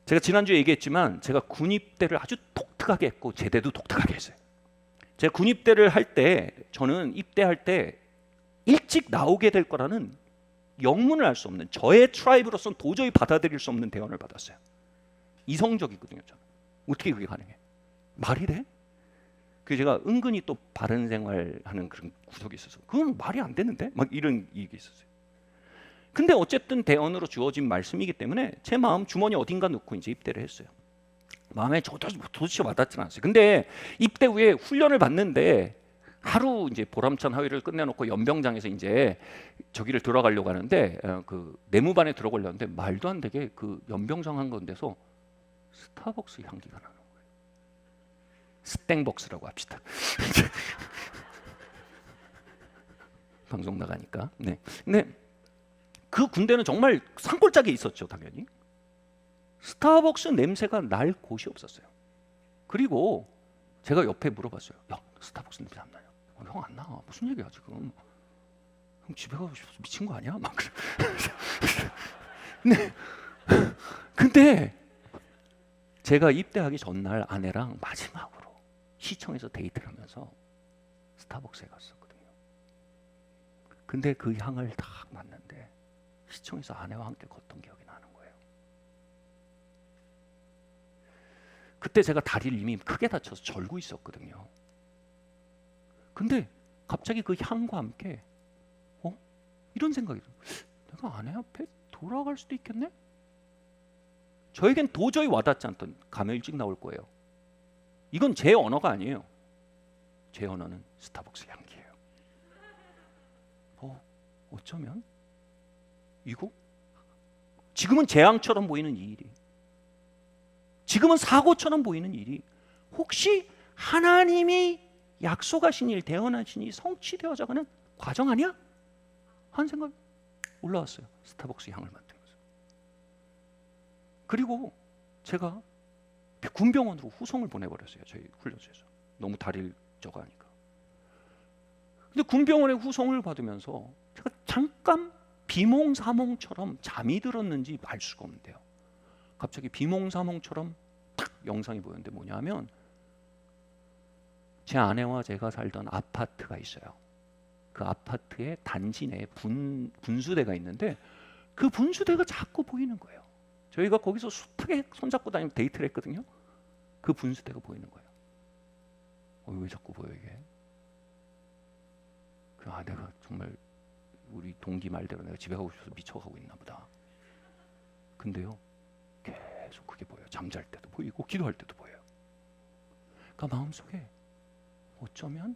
제가 지난주에 얘기했지만 제가 군입대를 아주 독특하게 했고 제대도 독특하게 했어요. 제가 군입대를 할 때 저는 입대할 때 일찍 나오게 될 거라는 영문을 알 수 없는 저의 트라이브로서는 도저히 받아들일 수 없는 대원을 받았어요. 이성적이거든요. 저는. 어떻게 그게 가능해? 말이 돼? 그 제가 은근히 또 바른 생활하는 그런 구석이 있어서 그건 말이 안 되는데 막 이런 얘기 있었어요. 근데 어쨌든 대원으로 주어진 말씀이기 때문에 제 마음 주머니 어딘가 넣고 이제 입대를 했어요. 마음에 도대체 와닿지는 않았어요. 근데 입대 후에 훈련을 받는데 하루 이제 보람찬 하위를 끝내놓고 연병장에서 이제 저기를 들어가려고 하는데 그 내무반에 들어가려는데 말도 안 되게 그 연병장 한 건데서 스타벅스 향기가 나는 거예요. 스땡벅스라고 합시다. 방송 나가니까. 네. 근데 그 군대는 정말 산골짜기에 있었죠, 당연히. 스타벅스 냄새가 날 곳이 없었어요. 그리고 제가 옆에 물어봤어요. 야, 스타벅스 냄새 안 나냐? 형 안 나. 무슨 얘기야 지금? 형 집에 가고 싶어서 미친 거 아니야? 막 근데 제가 입대하기 전날 아내랑 마지막으로 시청에서 데이트를 하면서 스타벅스에 갔었거든요. 근데 그 향을 딱 맡는데 시청에서 아내와 함께 걷던 기억이 나는 거예요. 그때 제가 다리를 이미 크게 다쳐서 절고 있었거든요. 근데 갑자기 그 향과 함께 이런 생각이 들어요. 내가 아내 앞에 돌아갈 수도 있겠네? 저에겐 도저히 와닿지 않던 가면 일찍 나올 거예요. 이건 제 언어가 아니에요. 제 언어는 스타벅스 향기예요. 어쩌면 이거 지금은 재앙처럼 보이는 이 일이, 지금은 사고처럼 보이는 일이 혹시 하나님이 약속하신 일, 대언하신 일이 성취되어져가는 과정 아니야? 한 생각 올라왔어요. 스타벅스 향을 맡으면서. 그리고 제가 군병원으로 후송을 보내버렸어요. 저희 훈련소에서. 너무 다리를 쪄가 하니까. 근데 군병원의 후송을 받으면서 제가 잠깐 비몽사몽처럼 잠이 들었는지 알 수가 없는데요. 갑자기 비몽사몽처럼 딱 영상이 보였는데 뭐냐면 제 아내와 제가 살던 아파트가 있어요. 그 아파트의 단지 내에 분수대가 있는데 그 분수대가 자꾸 보이는 거예요. 저희가 거기서 숱하게 손잡고 다니면서 데이트를 했거든요. 그 분수대가 보이는 거예요. 왜 자꾸 보여 이게? 내가 정말 우리 동기 말대로 내가 집에 가고 싶어서 미쳐가고 있나 보다. 근데요, 계속 그게 보여요. 잠잘 때도 보이고 기도할 때도 보여요. 그러니까 마음속에 어쩌면,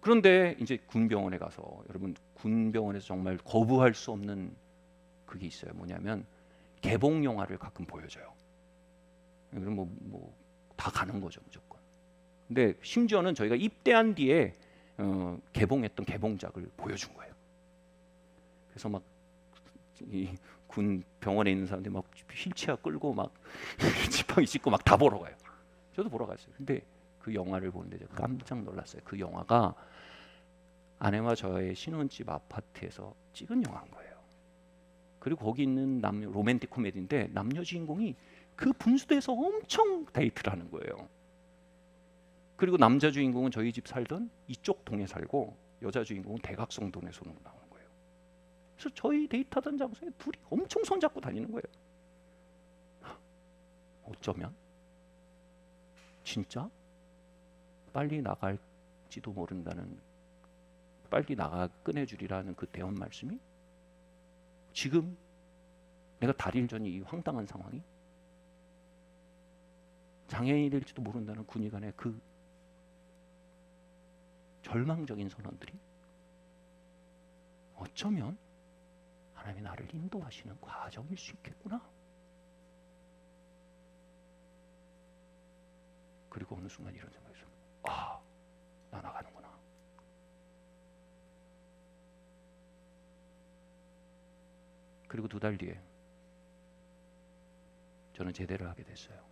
그런데 이제 군병원에 가서, 여러분 군병원에서 정말 거부할 수 없는 그게 있어요. 뭐냐면 개봉 영화를 가끔 보여줘요. 그럼 뭐 다 가는 거죠 무조건. 근데 심지어는 저희가 입대한 뒤에 개봉했던 개봉작을 보여준 거예요. 그래서 막 이 군 병원에 있는 사람들이 막 휠체어 끌고 막 지팡이 짚고 막 다 보러 가요. 저도 보러 갔어요. 근데 그 영화를 보는데 제가 깜짝 놀랐어요. 그 영화가 아내와 저의 신혼집 아파트에서 찍은 영화인 거예요. 그리고 거기 있는 남녀 로맨틱 코미디인데 남녀 주인공이 그 분수대에서 엄청 데이트를 하는 거예요. 그리고 남자 주인공은 저희 집 살던 이쪽 동에 살고 여자 주인공은 대각성동에서 나오는 거예요. 그래서 저희 데이트하던 장소에 둘이 엄청 손잡고 다니는 거예요. 어쩌면 진짜 빨리 나갈지도 모른다는, 빨리 나가 꺼내주리라는 그 대원 말씀이 지금 내가 다리를 전이 이 황당한 상황이 장애인이 될지도 모른다는 군의관의 그 절망적인 선언들이 어쩌면 하나님이 나를 인도하시는 과정일 수 있겠구나. 그리고 어느 순간 이런 생각이 들어요. 아, 나 나가는구나. 그리고 2달 뒤에 저는 제대를 하게 됐어요.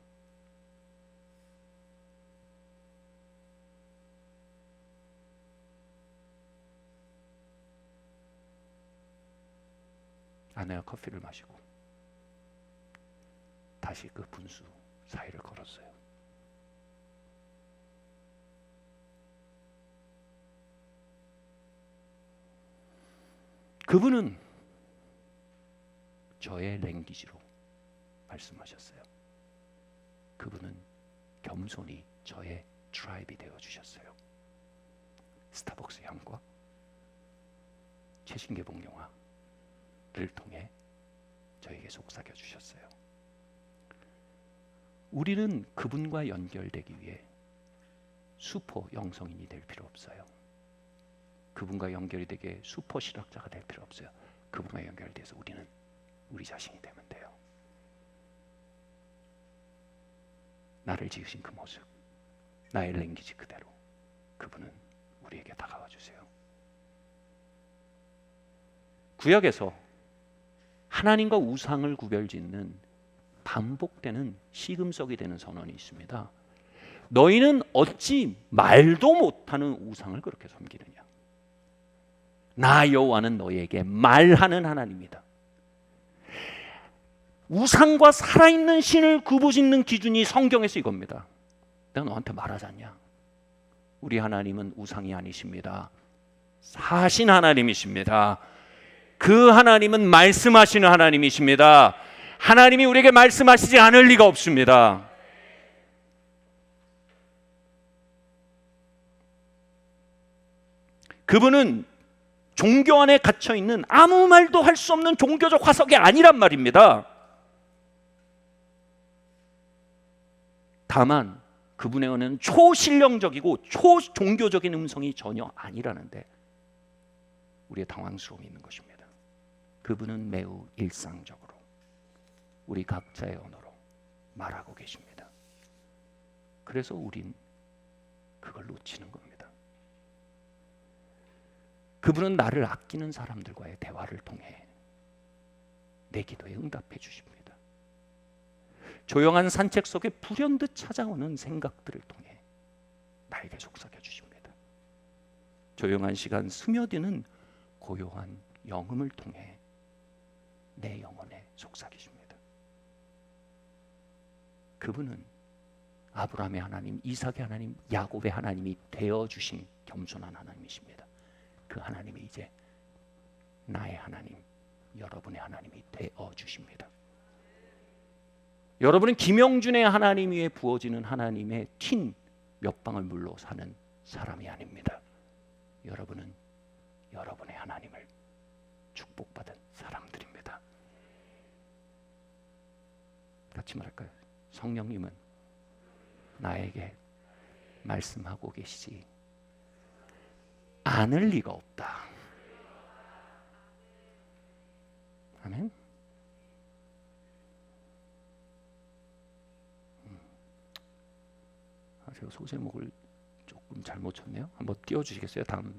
아내와 커피를 마시고 다시 그 분수 사이를 걸었어요. 그분은 저의 랭귀지로 말씀하셨어요. 그분은 겸손히 저의 트라이브이 되어주셨어요. 스타벅스 향과 최신 개봉 영화를 통해 저에게 속삭여 주셨어요. 우리는 그분과 연결되기 위해 슈퍼 영성인이 될 필요 없어요. 그분과 연결이 되게 슈퍼 실학자가 될 필요 없어요. 그분과 연결돼서 우리는 우리 자신이 되면 돼요. 나를 지으신 그 모습, 나의 랭귀지 그대로 그분은 우리에게 다가와 주세요. 구약에서 하나님과 우상을 구별짓는 반복되는 시금석이 되는 선언이 있습니다. 너희는 어찌 말도 못하는 우상을 그렇게 섬기느냐. 나 여호와는 너희에게 말하는 하나님이다. 우상과 살아있는 신을 구분짓는 기준이 성경에서 이겁니다. 내가 너한테 말하지 않냐? 우리 하나님은 우상이 아니십니다. 사신 하나님이십니다. 그 하나님은 말씀하시는 하나님이십니다. 하나님이 우리에게 말씀하시지 않을 리가 없습니다. 그분은 종교 안에 갇혀 있는 아무 말도 할 수 없는 종교적 화석이 아니란 말입니다. 다만 그분의 은혜는 초신령적이고 초종교적인 음성이 전혀 아니라는데 우리의 당황스러움이 있는 것입니다. 그분은 매우 일상적으로 우리 각자의 언어로 말하고 계십니다. 그래서 우린 그걸 놓치는 겁니다. 그분은 나를 아끼는 사람들과의 대화를 통해 내 기도에 응답해 주십니다. 조용한 산책 속에 불현듯 찾아오는 생각들을 통해 나에게 속삭여 주십니다. 조용한 시간 스며드는 고요한 영음을 통해 내 영혼에 속삭이십니다. 그분은 아브라함의 하나님, 이삭의 하나님, 야곱의 하나님이 되어주신 겸손한 하나님이십니다. 그 하나님이 이제 나의 하나님, 여러분의 하나님이 되어주십니다. 여러분은 김영준의 하나님 위에 부어지는 하나님의 튄 몇 방울 물로 사는 사람이 아닙니다. 여러분은 여러분의 하나님을 축복받은 사람들입니다. 같이 말할까요? 성령님은 나에게 말씀하고 계시지 않을 리가 없다. 아멘. 제가 소제목을 조금 잘못 쳤네요. 한번 띄워주시겠어요? 다음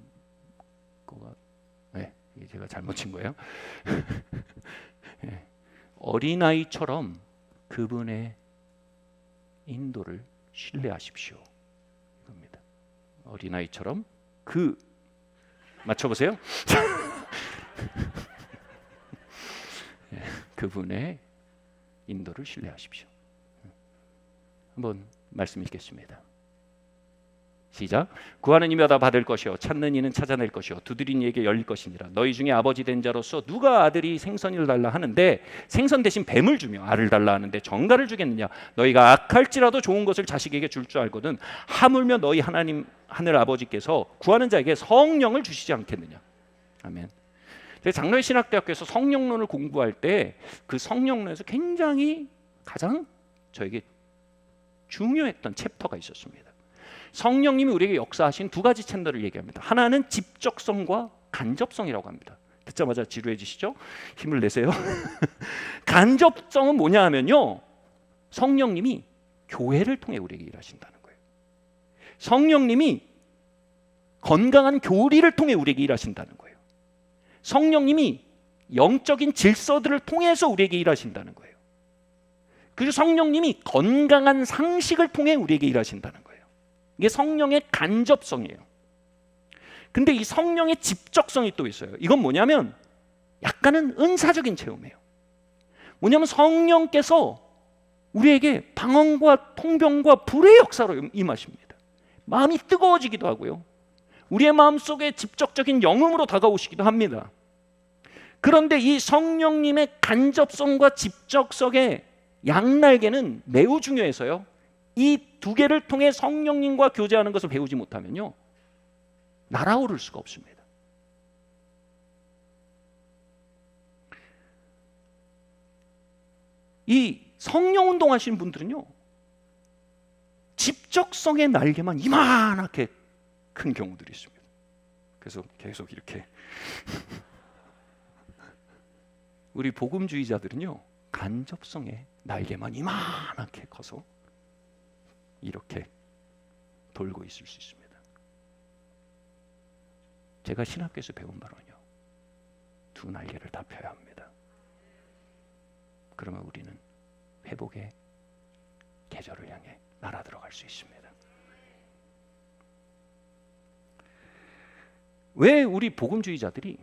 거가 네, 제가 잘못 친 거예요. 네. 어린아이처럼 그분의 인도를 신뢰하십시오. 이겁니다. 어린아이처럼 맞춰보세요. 그분의 인도를 신뢰하십시오. 한번 말씀 읽겠습니다. 시작. 구하는 이마다 받을 것이요 찾는 이는 찾아낼 것이요 두드린 이에게 열릴 것이니라. 너희 중에 아버지 된 자로서 누가 아들이 생선을 달라 하는데 생선 대신 뱀을 주며 알을 달라 하는데 정갈을 주겠느냐. 너희가 악할지라도 좋은 것을 자식에게 줄 줄 알거든 하물며 너희 하나님 하늘 아버지께서 구하는 자에게 성령을 주시지 않겠느냐. 아멘. 장로의 신학대학교에서 성령론을 공부할 때 그 성령론에서 굉장히 가장 저에게 중요했던 챕터가 있었습니다. 성령님이 우리에게 역사하신 두 가지 채널을 얘기합니다. 하나는 직접성과 간접성이라고 합니다. 듣자마자 지루해지시죠? 힘을 내세요. 간접성은 뭐냐 하면요, 성령님이 교회를 통해 우리에게 일하신다는 거예요. 성령님이 건강한 교리를 통해 우리에게 일하신다는 거예요. 성령님이 영적인 질서들을 통해서 우리에게 일하신다는 거예요. 그리고 성령님이 건강한 상식을 통해 우리에게 일하신다는 거예요. 이게 성령의 간접성이에요. 근데 이 성령의 직접성이 또 있어요. 이건 뭐냐면 약간은 은사적인 체험이에요. 뭐냐면 성령께서 우리에게 방언과 통병과 불의 역사로 임하십니다. 마음이 뜨거워지기도 하고요, 우리의 마음속에 직접적인 영음으로 다가오시기도 합니다. 그런데 이 성령님의 간접성과 직접성의 양날개는 매우 중요해서요, 이 두 개를 통해 성령님과 교제하는 것을 배우지 못하면요, 날아오를 수가 없습니다. 이 성령 운동하시는 분들은요, 직접성의 날개만 이만하게 큰 경우들이 있습니다. 그래서 계속 이렇게 우리 복음주의자들은요, 간접성의 날개만 이만하게 커서 이렇게 돌고 있을 수 있습니다. 제가 신학교에서 배운 바로는요, 두 날개를 다 펴야 합니다. 그러면 우리는 회복의 계절을 향해 날아 들어갈 수 있습니다. 왜 우리 복음주의자들이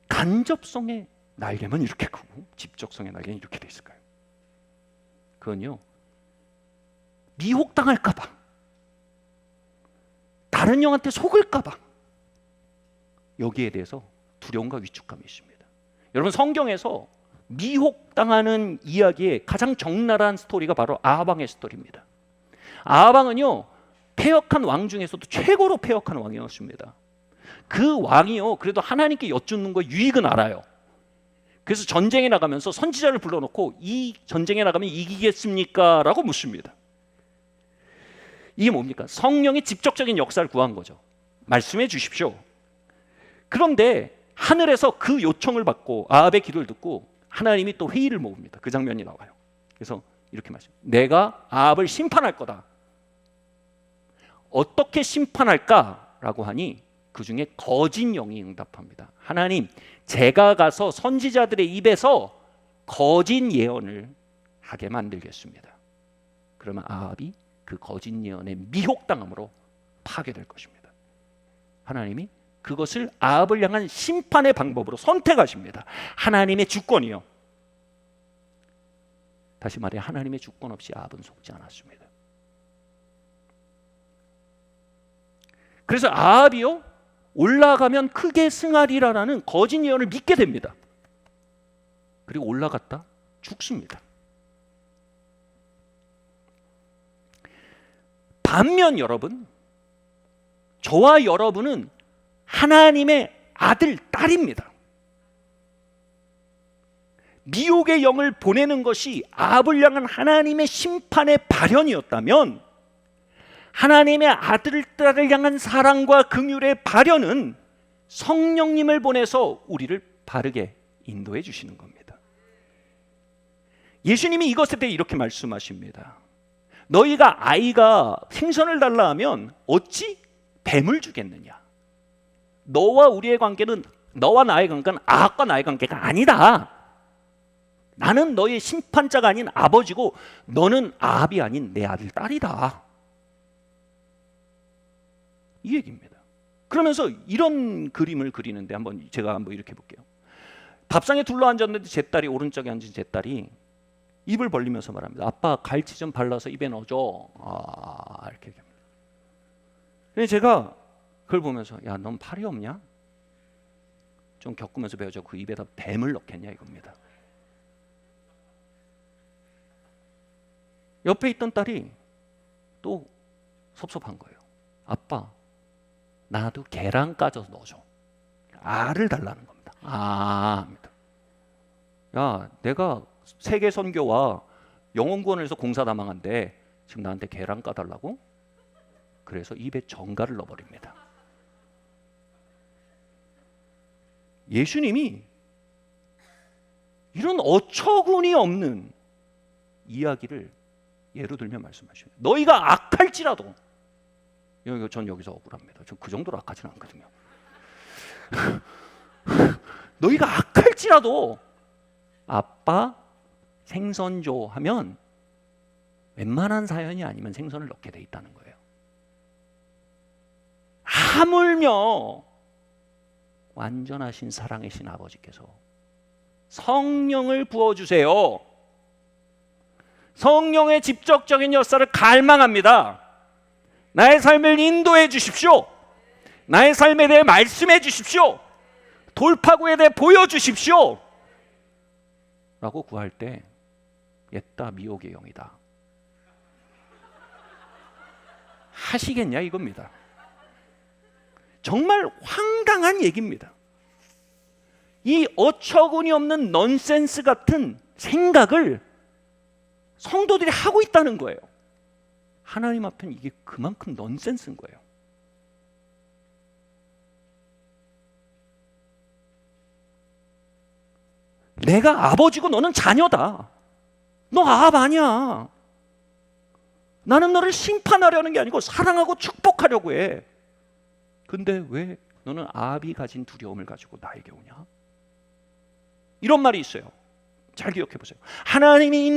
간접성의 날개만 이렇게 크고 직접성의 날개는 이렇게 돼 있을까요? 그건요, 미혹당할까 봐, 다른 영한테 속을까 봐, 여기에 대해서 두려움과 위축감이 있습니다. 여러분, 성경에서 미혹당하는 이야기의 가장 적나라한 스토리가 바로 아하방의 스토리입니다. 아하방은요, 패역한 왕 중에서도 최고로 패역한 왕이었습니다. 그 왕이요, 그래도 하나님께 여쭙는 거 유익은 알아요. 그래서 전쟁에 나가면서 선지자를 불러놓고 이 전쟁에 나가면 이기겠습니까? 라고 묻습니다. 이게 뭡니까? 성령의 직접적인 역사를 구한 거죠. 말씀해 주십시오. 그런데 하늘에서 그 요청을 받고 아합의 기도를 듣고 하나님이 또 회의를 모읍니다. 그 장면이 나와요. 그래서 이렇게 말씀해요. 내가 아합을 심판할 거다. 어떻게 심판할까? 라고 하니 그 중에 거짓 영이 응답합니다. 하나님, 제가 가서 선지자들의 입에서 거짓 예언을 하게 만들겠습니다. 그러면 아합이 그 거짓 예언에 미혹당함으로 파괴될 것입니다. 하나님이 그것을 아합을 향한 심판의 방법으로 선택하십니다. 하나님의 주권이요. 다시 말해, 하나님의 주권 없이 아합은 속지 않았습니다. 그래서 아합이요, 올라가면 크게 승하리라라는 거짓 예언을 믿게 됩니다. 그리고 올라갔다 죽습니다. 반면 여러분, 저와 여러분은 하나님의 아들, 딸입니다. 미혹의 영을 보내는 것이 아합을 향한 하나님의 심판의 발현이었다면, 하나님의 아들, 딸을 향한 사랑과 긍휼의 발현은 성령님을 보내서 우리를 바르게 인도해 주시는 겁니다. 예수님이 이것에 대해 이렇게 말씀하십니다. 너희가 아이가 생선을 달라 하면 어찌 뱀을 주겠느냐? 너와 우리의 관계는 너와 나의 관계는 아합과 나의 관계가 아니다. 나는 너의 심판자가 아닌 아버지고 너는 아합이 아닌 내 아들 딸이다. 이 얘기입니다. 그러면서 이런 그림을 그리는데 제가 한번 이렇게 볼게요. 밥상에 둘러앉았는데 제 딸이 오른쪽에 앉은 제 딸이 입을 벌리면서 말합니다. 아빠 갈치 좀 발라서 입에 넣어줘. 이렇게 얘기합니다. 그래서 제가 그걸 보면서 야, 넌 팔이 없냐? 좀 겪으면서 배워줘. 그 입에다 뱀을 넣겠냐 이겁니다. 옆에 있던 딸이 또 섭섭한 거예요. 아빠 나도 계란 까져서 넣어줘. 알을 달라는 겁니다. 합니다. 야, 내가 세계 선교와 영혼구원에서 공사 다 망한데 지금 나한테 계란 까달라고? 그래서 입에 정갈을 넣어버립니다. 예수님이 이런 어처구니 없는 이야기를 예로 들면 말씀하셔요. 너희가 악할지라도, 전 여기서 억울합니다. 전 그 정도로 악하지는 않거든요. 너희가 악할지라도 아빠 생선 줘 하면 웬만한 사연이 아니면 생선을 넣게 돼 있다는 거예요. 하물며 완전하신 사랑이신 아버지께서 성령을 부어주세요. 성령의 직접적인 역사를 갈망합니다. 나의 삶을 인도해 주십시오. 나의 삶에 대해 말씀해 주십시오. 돌파구에 대해 보여주십시오. 라고 구할 때 옛다 미혹의 영이다 하시겠냐 이겁니다. 정말 황당한 얘기입니다. 이 어처구니 없는 넌센스 같은 생각을 성도들이 하고 있다는 거예요. 하나님 앞에는 이게 그만큼 넌센스인 거예요. 내가 아버지고 너는 자녀다. 너 아합 아니야. 나는 너를 심판하려는 게 아니고 사랑하고 축복하려고 해. 근데 왜 너는 아합이 가진 두려움을 가지고 나에게 오냐? 이런 말이 있어요. 잘 기억해 보세요. 하나님이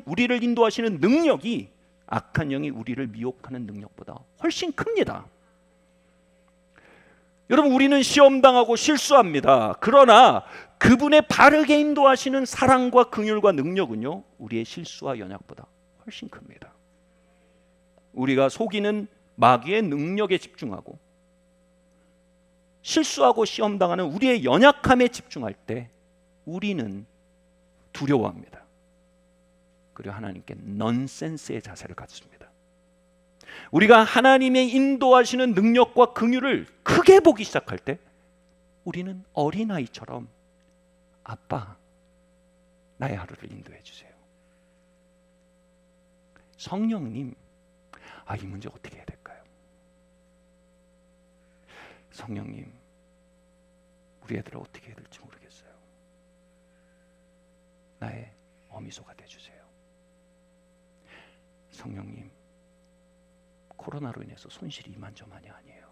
우리를 인도하시는 능력이 악한 영이 우리를 미혹하는 능력보다 훨씬 큽니다. 여러분, 우리는 시험당하고 실수합니다. 그러나 그분의 바르게 인도하시는 사랑과 긍휼과 능력은요, 우리의 실수와 연약보다 훨씬 큽니다. 우리가 속이는 마귀의 능력에 집중하고 실수하고 시험당하는 우리의 연약함에 집중할 때 우리는 두려워합니다. 그리고 하나님께 넌센스의 자세를 갖습니다. 우리가 하나님의 인도하시는 능력과 긍휼을 크게 보기 시작할 때 우리는 어린아이처럼 아빠, 나의 하루를 인도해 주세요. 성령님, 이 문제 어떻게 해야 될까요? 성령님, 우리 애들을 어떻게 해야 될지 모르겠어요. 나의 어미소가 되주세요. 성령님, 코로나로 인해서 손실이 이만저만이 아니에요.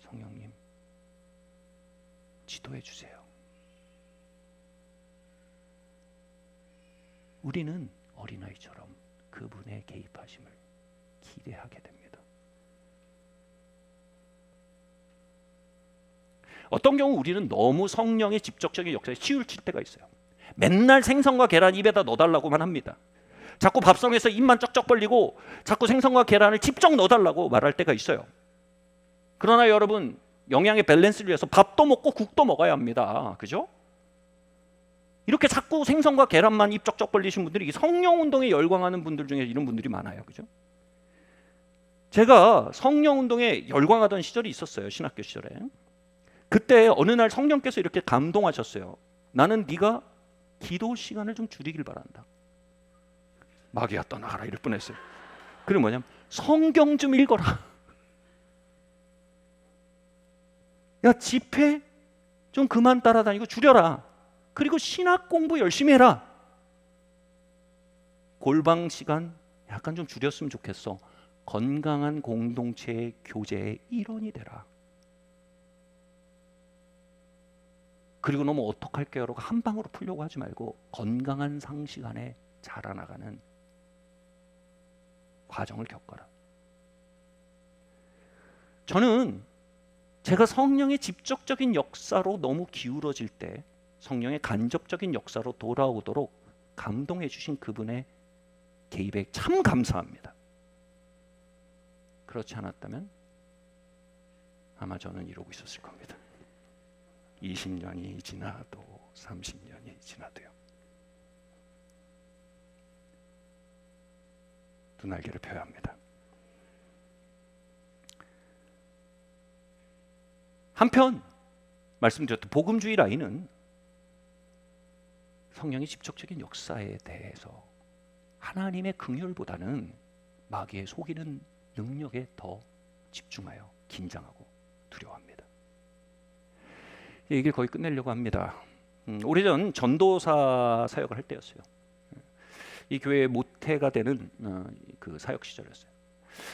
성령님, 지도해 주세요. 우리는 어린아이처럼 그분의 개입하심을 기대하게 됩니다. 어떤 경우 우리는 너무 성령의 직접적인 역사에 치우칠 때가 있어요. 맨날 생선과 계란 입에다 넣어달라고만 합니다. 자꾸 밥상에서 입만 쩍쩍 벌리고 자꾸 생선과 계란을 직접 넣어달라고 말할 때가 있어요. 그러나 여러분, 영양의 밸런스를 위해서 밥도 먹고 국도 먹어야 합니다. 그죠? 이렇게 자꾸 생선과 계란만 입 쩍쩍 벌리신 분들이 성령 운동에 열광하는 분들 중에 이런 분들이 많아요. 그죠? 제가 성령 운동에 열광하던 시절이 있었어요. 신학교 시절에. 그때 어느 날 성령께서 이렇게 감동하셨어요. 나는 네가 기도 시간을 좀 줄이길 바란다. 마귀야 떠나가라 이럴 뻔했어요. 그리고 뭐냐면 성경 좀 읽어라. 야, 집회 좀 그만 따라다니고 줄여라. 그리고 신학 공부 열심히 해라. 골방 시간 약간 좀 줄였으면 좋겠어. 건강한 공동체의 교제의 일원이 되라. 그리고 너무 어떡할게요 라고 한 방으로 풀려고 하지 말고 건강한 상식 안에 자라나가는 과정을 겪어라. 저는 제가 성령의 직접적인 역사로 너무 기울어질 때 성령의 간접적인 역사로 돌아오도록 감동해 주신 그분의 개입에 참 감사합니다. 그렇지 않았다면 아마 저는 이러고 있었을 겁니다. 20년이 지나도 30년이 지나도요. 두 날개를 펴야 합니다. 한편 말씀드렸던 복음주의 라인은 성령의 직접적인 역사에 대해서 하나님의 긍휼보다는 마귀의 속이는 능력에 더 집중하여 긴장하고 두려워합니다. 이 얘기를 거의 끝내려고 합니다. 오래전 전도사 사역을 할 때였어요. 이 교회의 모태가 되는 그 사역 시절이었어요.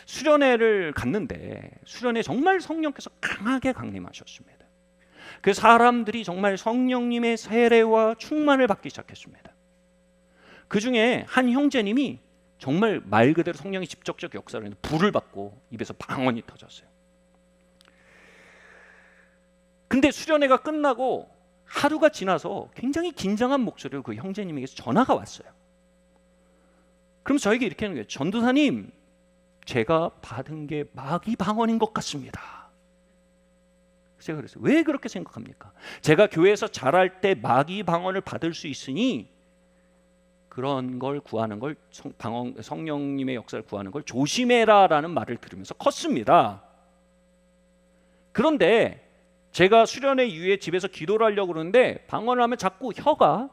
수련회를 갔는데 수련회 정말 성령께서 강하게 강림하셨습니다. 그 사람들이 정말 성령님의 세례와 충만을 받기 시작했습니다. 그 중에 한 형제님이 정말 말 그대로 성령의 직접적 역사를 했는데 불을 받고 입에서 방언이 터졌어요. 근데 수련회가 끝나고 하루가 지나서 굉장히 긴장한 목소리로 그 형제님에게서 전화가 왔어요. 그럼 저에게 이렇게 하는 거예요. 전도사님, 제가 받은 게 마귀 방언인 것 같습니다. 제가 그랬어요. 왜 그렇게 생각합니까? 제가 교회에서 자랄 때 마귀 방언을 받을 수 있으니 그런 걸 구하는 걸 성령님의 역사를 구하는 걸 조심해라라는 말을 들으면서 컸습니다. 그런데 제가 수련회 이후에 집에서 기도를 하려고 그러는데 방언을 하면 자꾸 혀가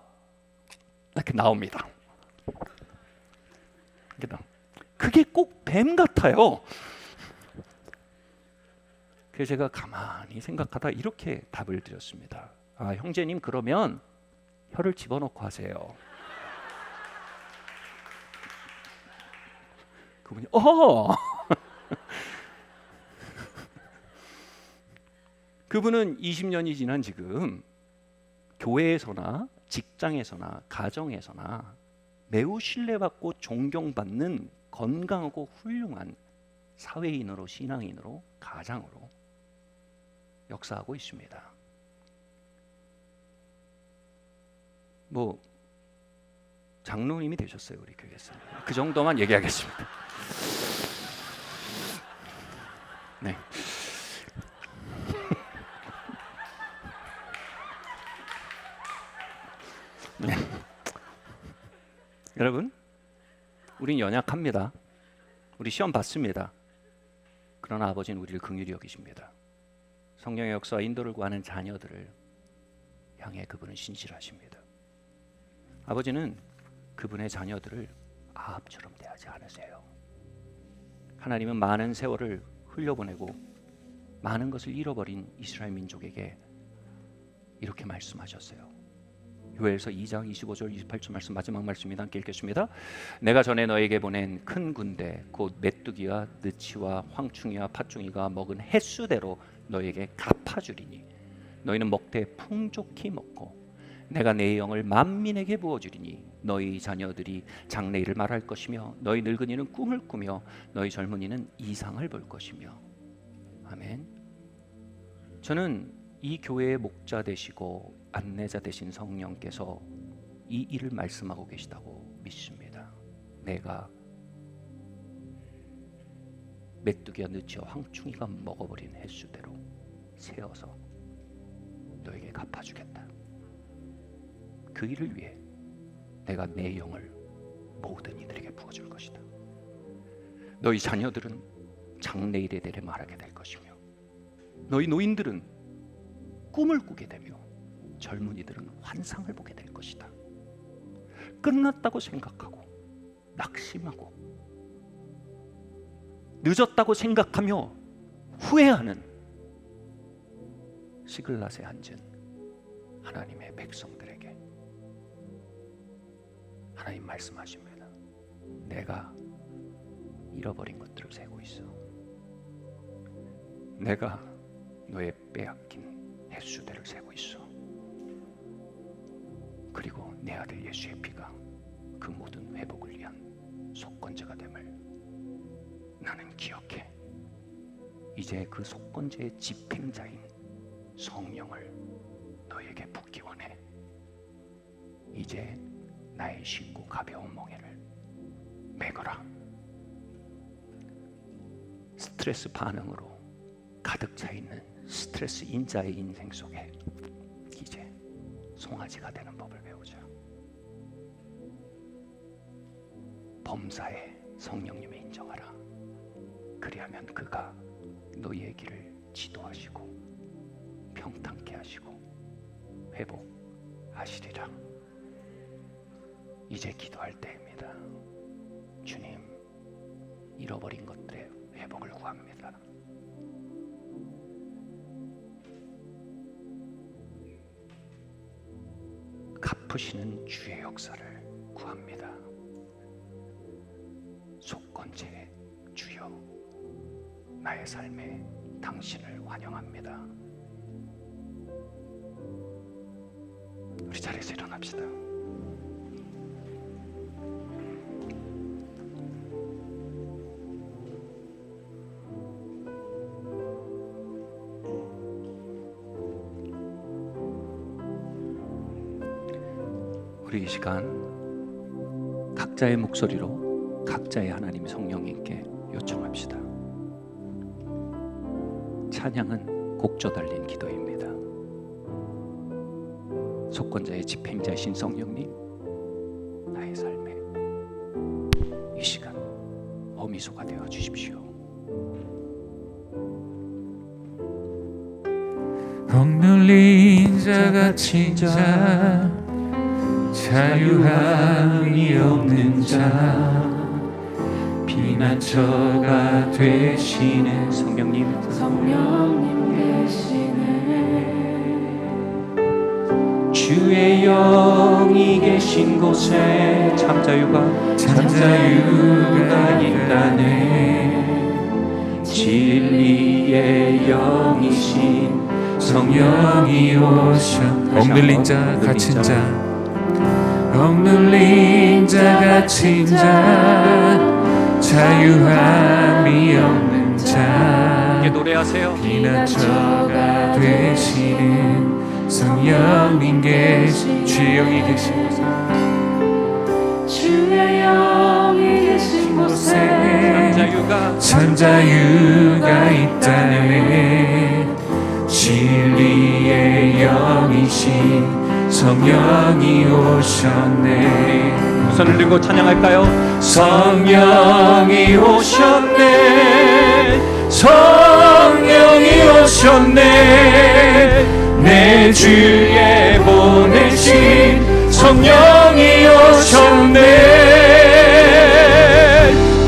이렇게 나옵니다. 그게 꼭 뱀 같아요. 그래서 제가 가만히 생각하다 이렇게 답을 드렸습니다. 아, 형제님, 그러면 혀를 집어넣고 하세요. 그분이 그분은 20년이 지난 지금 교회에서나 직장에서나 가정에서나 매우 신뢰받고 존경받는 건강하고 훌륭한 사회인으로, 신앙인으로, 가장으로 역사하고 있습니다. 뭐 장로님이 되셨어요, 우리 교회에서. 그 정도만 얘기하겠습니다. 네. 네. 여러분, 우린 연약합니다. 우리 시험 받습니다. 그러나 아버지는 우리를 긍휼히 여기십니다. 성령의 역사와 인도를 구하는 자녀들을 향해 그분은 신실하십니다. 아버지는 그분의 자녀들을 아합처럼 대하지 않으세요. 하나님은 많은 세월을 흘려보내고 많은 것을 잃어버린 이스라엘 민족에게 이렇게 말씀하셨어요. 요엘서 2장 25절 28절 말씀, 마지막 말씀입니다. 함께 읽겠습니다. 내가 전에 너에게 보낸 큰 군대 곧 메뚜기와 느치와 황충이와 팥중이가 먹은 횟수대로 너에게 갚아주리니 너희는 먹되 풍족히 먹고 내가 내 영을 만민에게 부어주리니 너희 자녀들이 장래일을 말할 것이며 너희 늙은이는 꿈을 꾸며 너희 젊은이는 이상을 볼 것이며. 아멘. 저는 이 교회의 목자 되시고 안내자 되신 성령께서 이 일을 말씀하고 계시다고 믿습니다. 내가 메뚜기와 느치와 황충이가 먹어버린 횟수대로 세어서 너에게 갚아주겠다. 그 일을 위해 내가 내 영을 모든 이들에게 부어줄 것이다. 너희 자녀들은 장래일에 대해 말하게 될 것이며 너희 노인들은 꿈을 꾸게 되며 젊은이들은 환상을 보게 될 것이다. 끝났다고 생각하고 낙심하고 늦었다고 생각하며 후회하는 시글랏에 앉은 하나님의 백성들에게 하나님 말씀하십니다. 내가 잃어버린 것들을 세고 있어. 내가 너의 빼앗긴 횟수대를 세고 있어. 그리고 내 아들 예수의 피가 그 모든 회복을 위한 속건제가 됨을 나는 기억해. 이제 그 속건제의 집행자인 성령을 너에게 붓기 원해. 이제 나의 쉽고 가벼운 멍에를 메거라. 스트레스 반응으로 가득 차 있는 스트레스 인자의 인생 속에 이제 송아지가 되는 법을 배우자. 범사에 성령님을 인정하라. 그리하면 그가 너희의 길을 지도하시고 평탄케 하시고 회복하시리라. 이제 기도할 때입니다. 주님, 잃어버린 것들의 회복을 구합니다. 갚으시는 주의 역사를 구합니다. 속건제의 주여, 나의 삶에 당신을 환영합니다. 우리 자리에서 일어납시다. 우리 이 시간 각자의 목소리로 각자의 하나님 성령님께 요청합시다. 찬양은 곡조 달린 기도입니다. 속건자의 집행자이신 성령님, 나의 삶에 이 시간 어미소가 되어 주십시오. 억눌린 자 갇힌 자, 자유함이 없는 자, 피난처가 되시는 성령님 되시네. 주의 영이 계신 곳에 참자유가 있다네. 진리의 영이신 성령이 오셨네. 억눌린 자 갇힌 자, 억눌린 자 갇힌 자, 자유함이 없는 자, 노래하세요. 피난처가 되시는 성령님 계신 주의 영이 계신 곳에, 주의 영이 계신 곳에 참자유가 있다네. 진리의 영이신 성령이 오셨네. 손을 들고 찬양할까요? 성령이 오셨네. 성령이 오셨네. 내 주에 보내신 성령이 오셨네.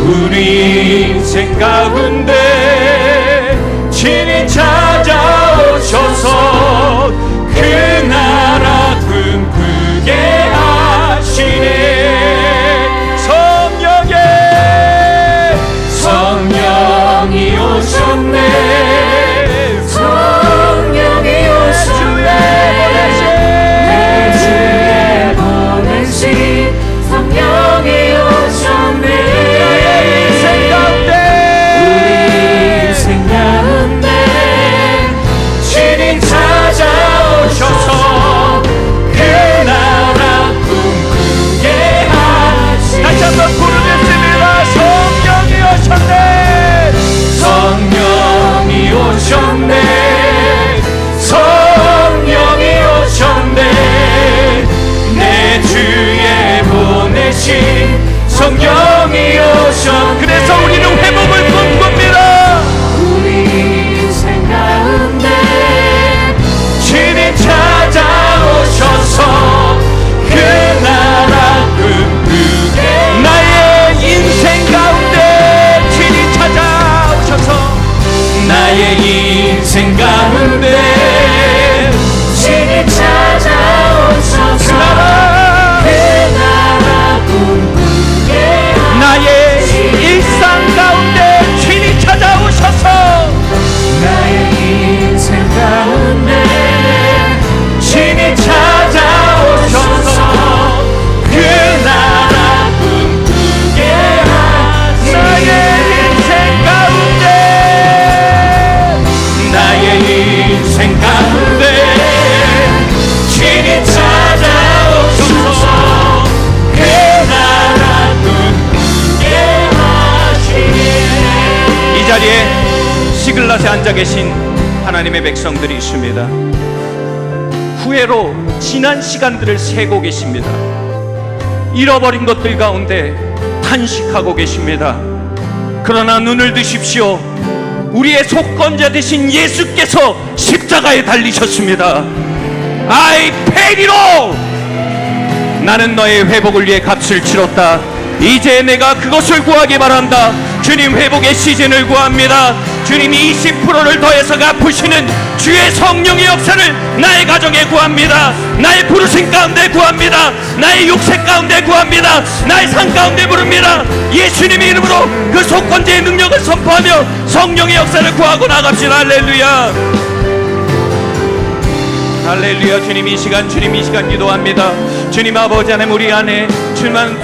우리 인생 가운데 친히 찾아오셔서 그 나라 꿈꾸게 하시네. 성령이 오셨네. 성령이 오셨네. 내 주에 보내신 성령이 오셨네. 우리 인생 가운데 앉아 계신 하나님의 백성들이 있습니다. 후회로 지난 시간들을 세고 계십니다. 잃어버린 것들 가운데 탄식하고 계십니다. 그러나 눈을 드십시오. 우리의 속건자 되신 예수께서 십자가에 달리셨습니다. I paid it all. 나는 너의 회복을 위해 값을 치렀다. 이제 내가 그것을 구하기 바란다. 주님, 회복의 시즌을 구합니다. 주님이 20%를 더해서 갚으시는 주의 성령의 역사를 나의 가정에 구합니다. 나의 부르심 가운데 구합니다. 나의 육체 가운데 구합니다. 나의 삶 가운데 부릅니다. 예수님의 이름으로 그 속건제의 능력을 선포하며 성령의 역사를 구하고 나갑시다. 할렐루야, 할렐루야. 주님 이 시간 기도합니다. 주님 아버지 하나님, 우리 안에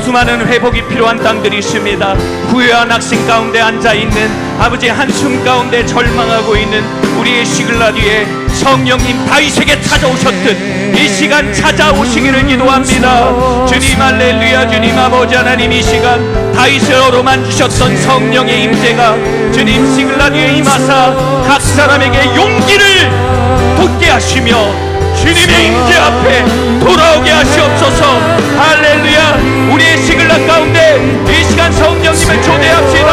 수많은 회복이 필요한 땅들이 있습니다. 후회와 낙심 가운데 앉아있는 아버지, 한숨 가운데 절망하고 있는 우리의 시글라디에 성령님 다윗에게 찾아오셨듯 이 시간 찾아오시기를 기도합니다. 주님 할렐루야. 주님 아버지 하나님, 이 시간 다윗으로 만주셨던 성령의 임재가 주님 시글라디에 임하사 각 사람에게 용기를 돋게 하시며 주님의 임재 앞에 돌아오게 하시옵소서. 할렐루야. 우리의 시글라 가운데 이 시간 성령님을 초대합시다.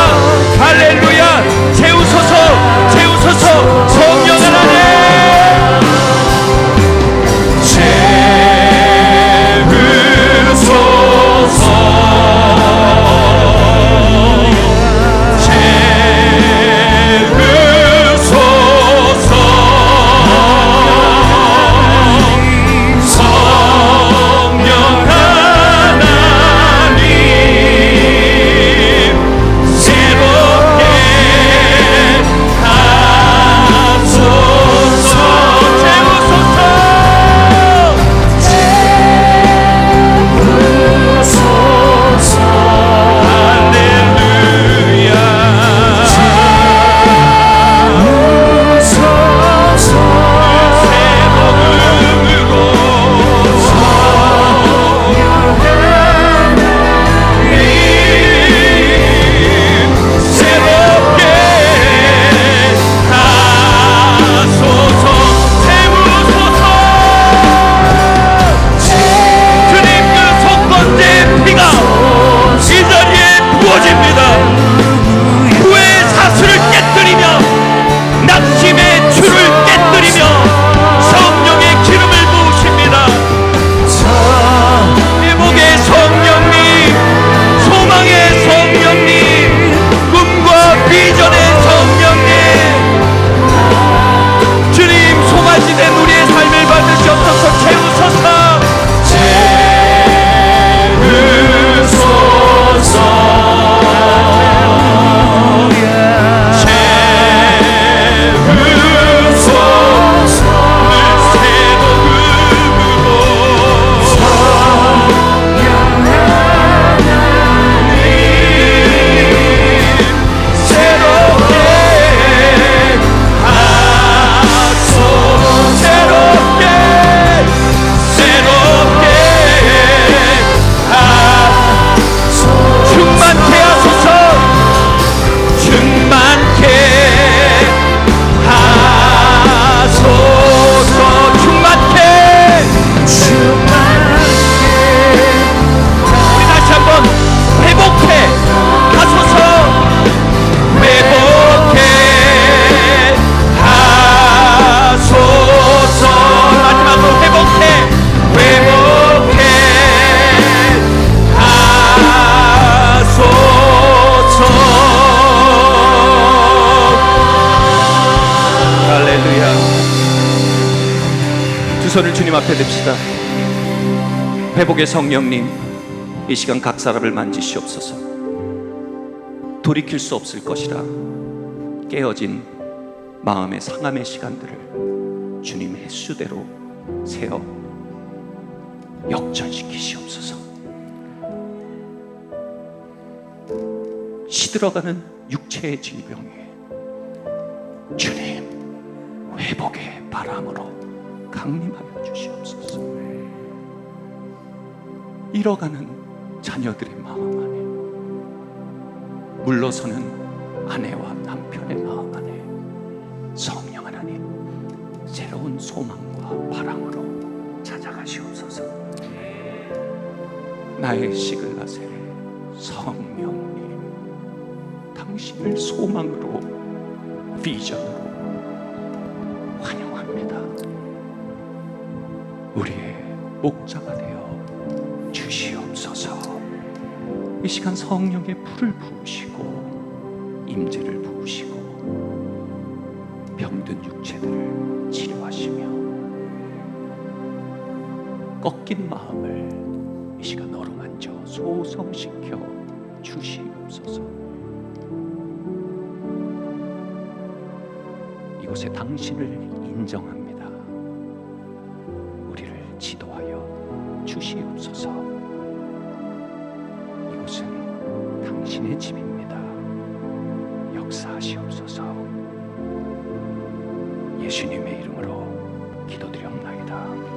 할렐루야. 채우소서, 채우소서. 성령 하나님 손을 주님 앞에 듭시다. 회복의 성령님, 이 시간 각 사람을 만지시옵소서. 돌이킬 수 없을 것이라 깨어진 마음의 상함의 시간들을 주님의 수대로 세어 역전시키시옵소서. 시들어가는 육체의 질병에 주님 회복의 바람으로 강림하여 주시옵소서. 잃어가는 자녀들의 마음 안에, 물러서는 아내와 남편의 마음 안에 새로운 소망과 바람으로 찾아가시옵소서. 나의 시글라셀 성령님, 당신을 소망으로, 비전으로 환영합니다. 우리의 목자가 되어 주시옵소서. 이 시간 성령의 불을 부으시고 임재를 부으시고 병든 육체들을 치료하시며 꺾인 마음을 이 시간 어루만져 소성시켜 주시옵소서. 이곳에 당신을 인정합니다. 우리를 지도하여 주시옵소서. 이곳은 당신의 집입니다. 역사하시옵소서. 예수님의 이름으로 기도드렸나이다.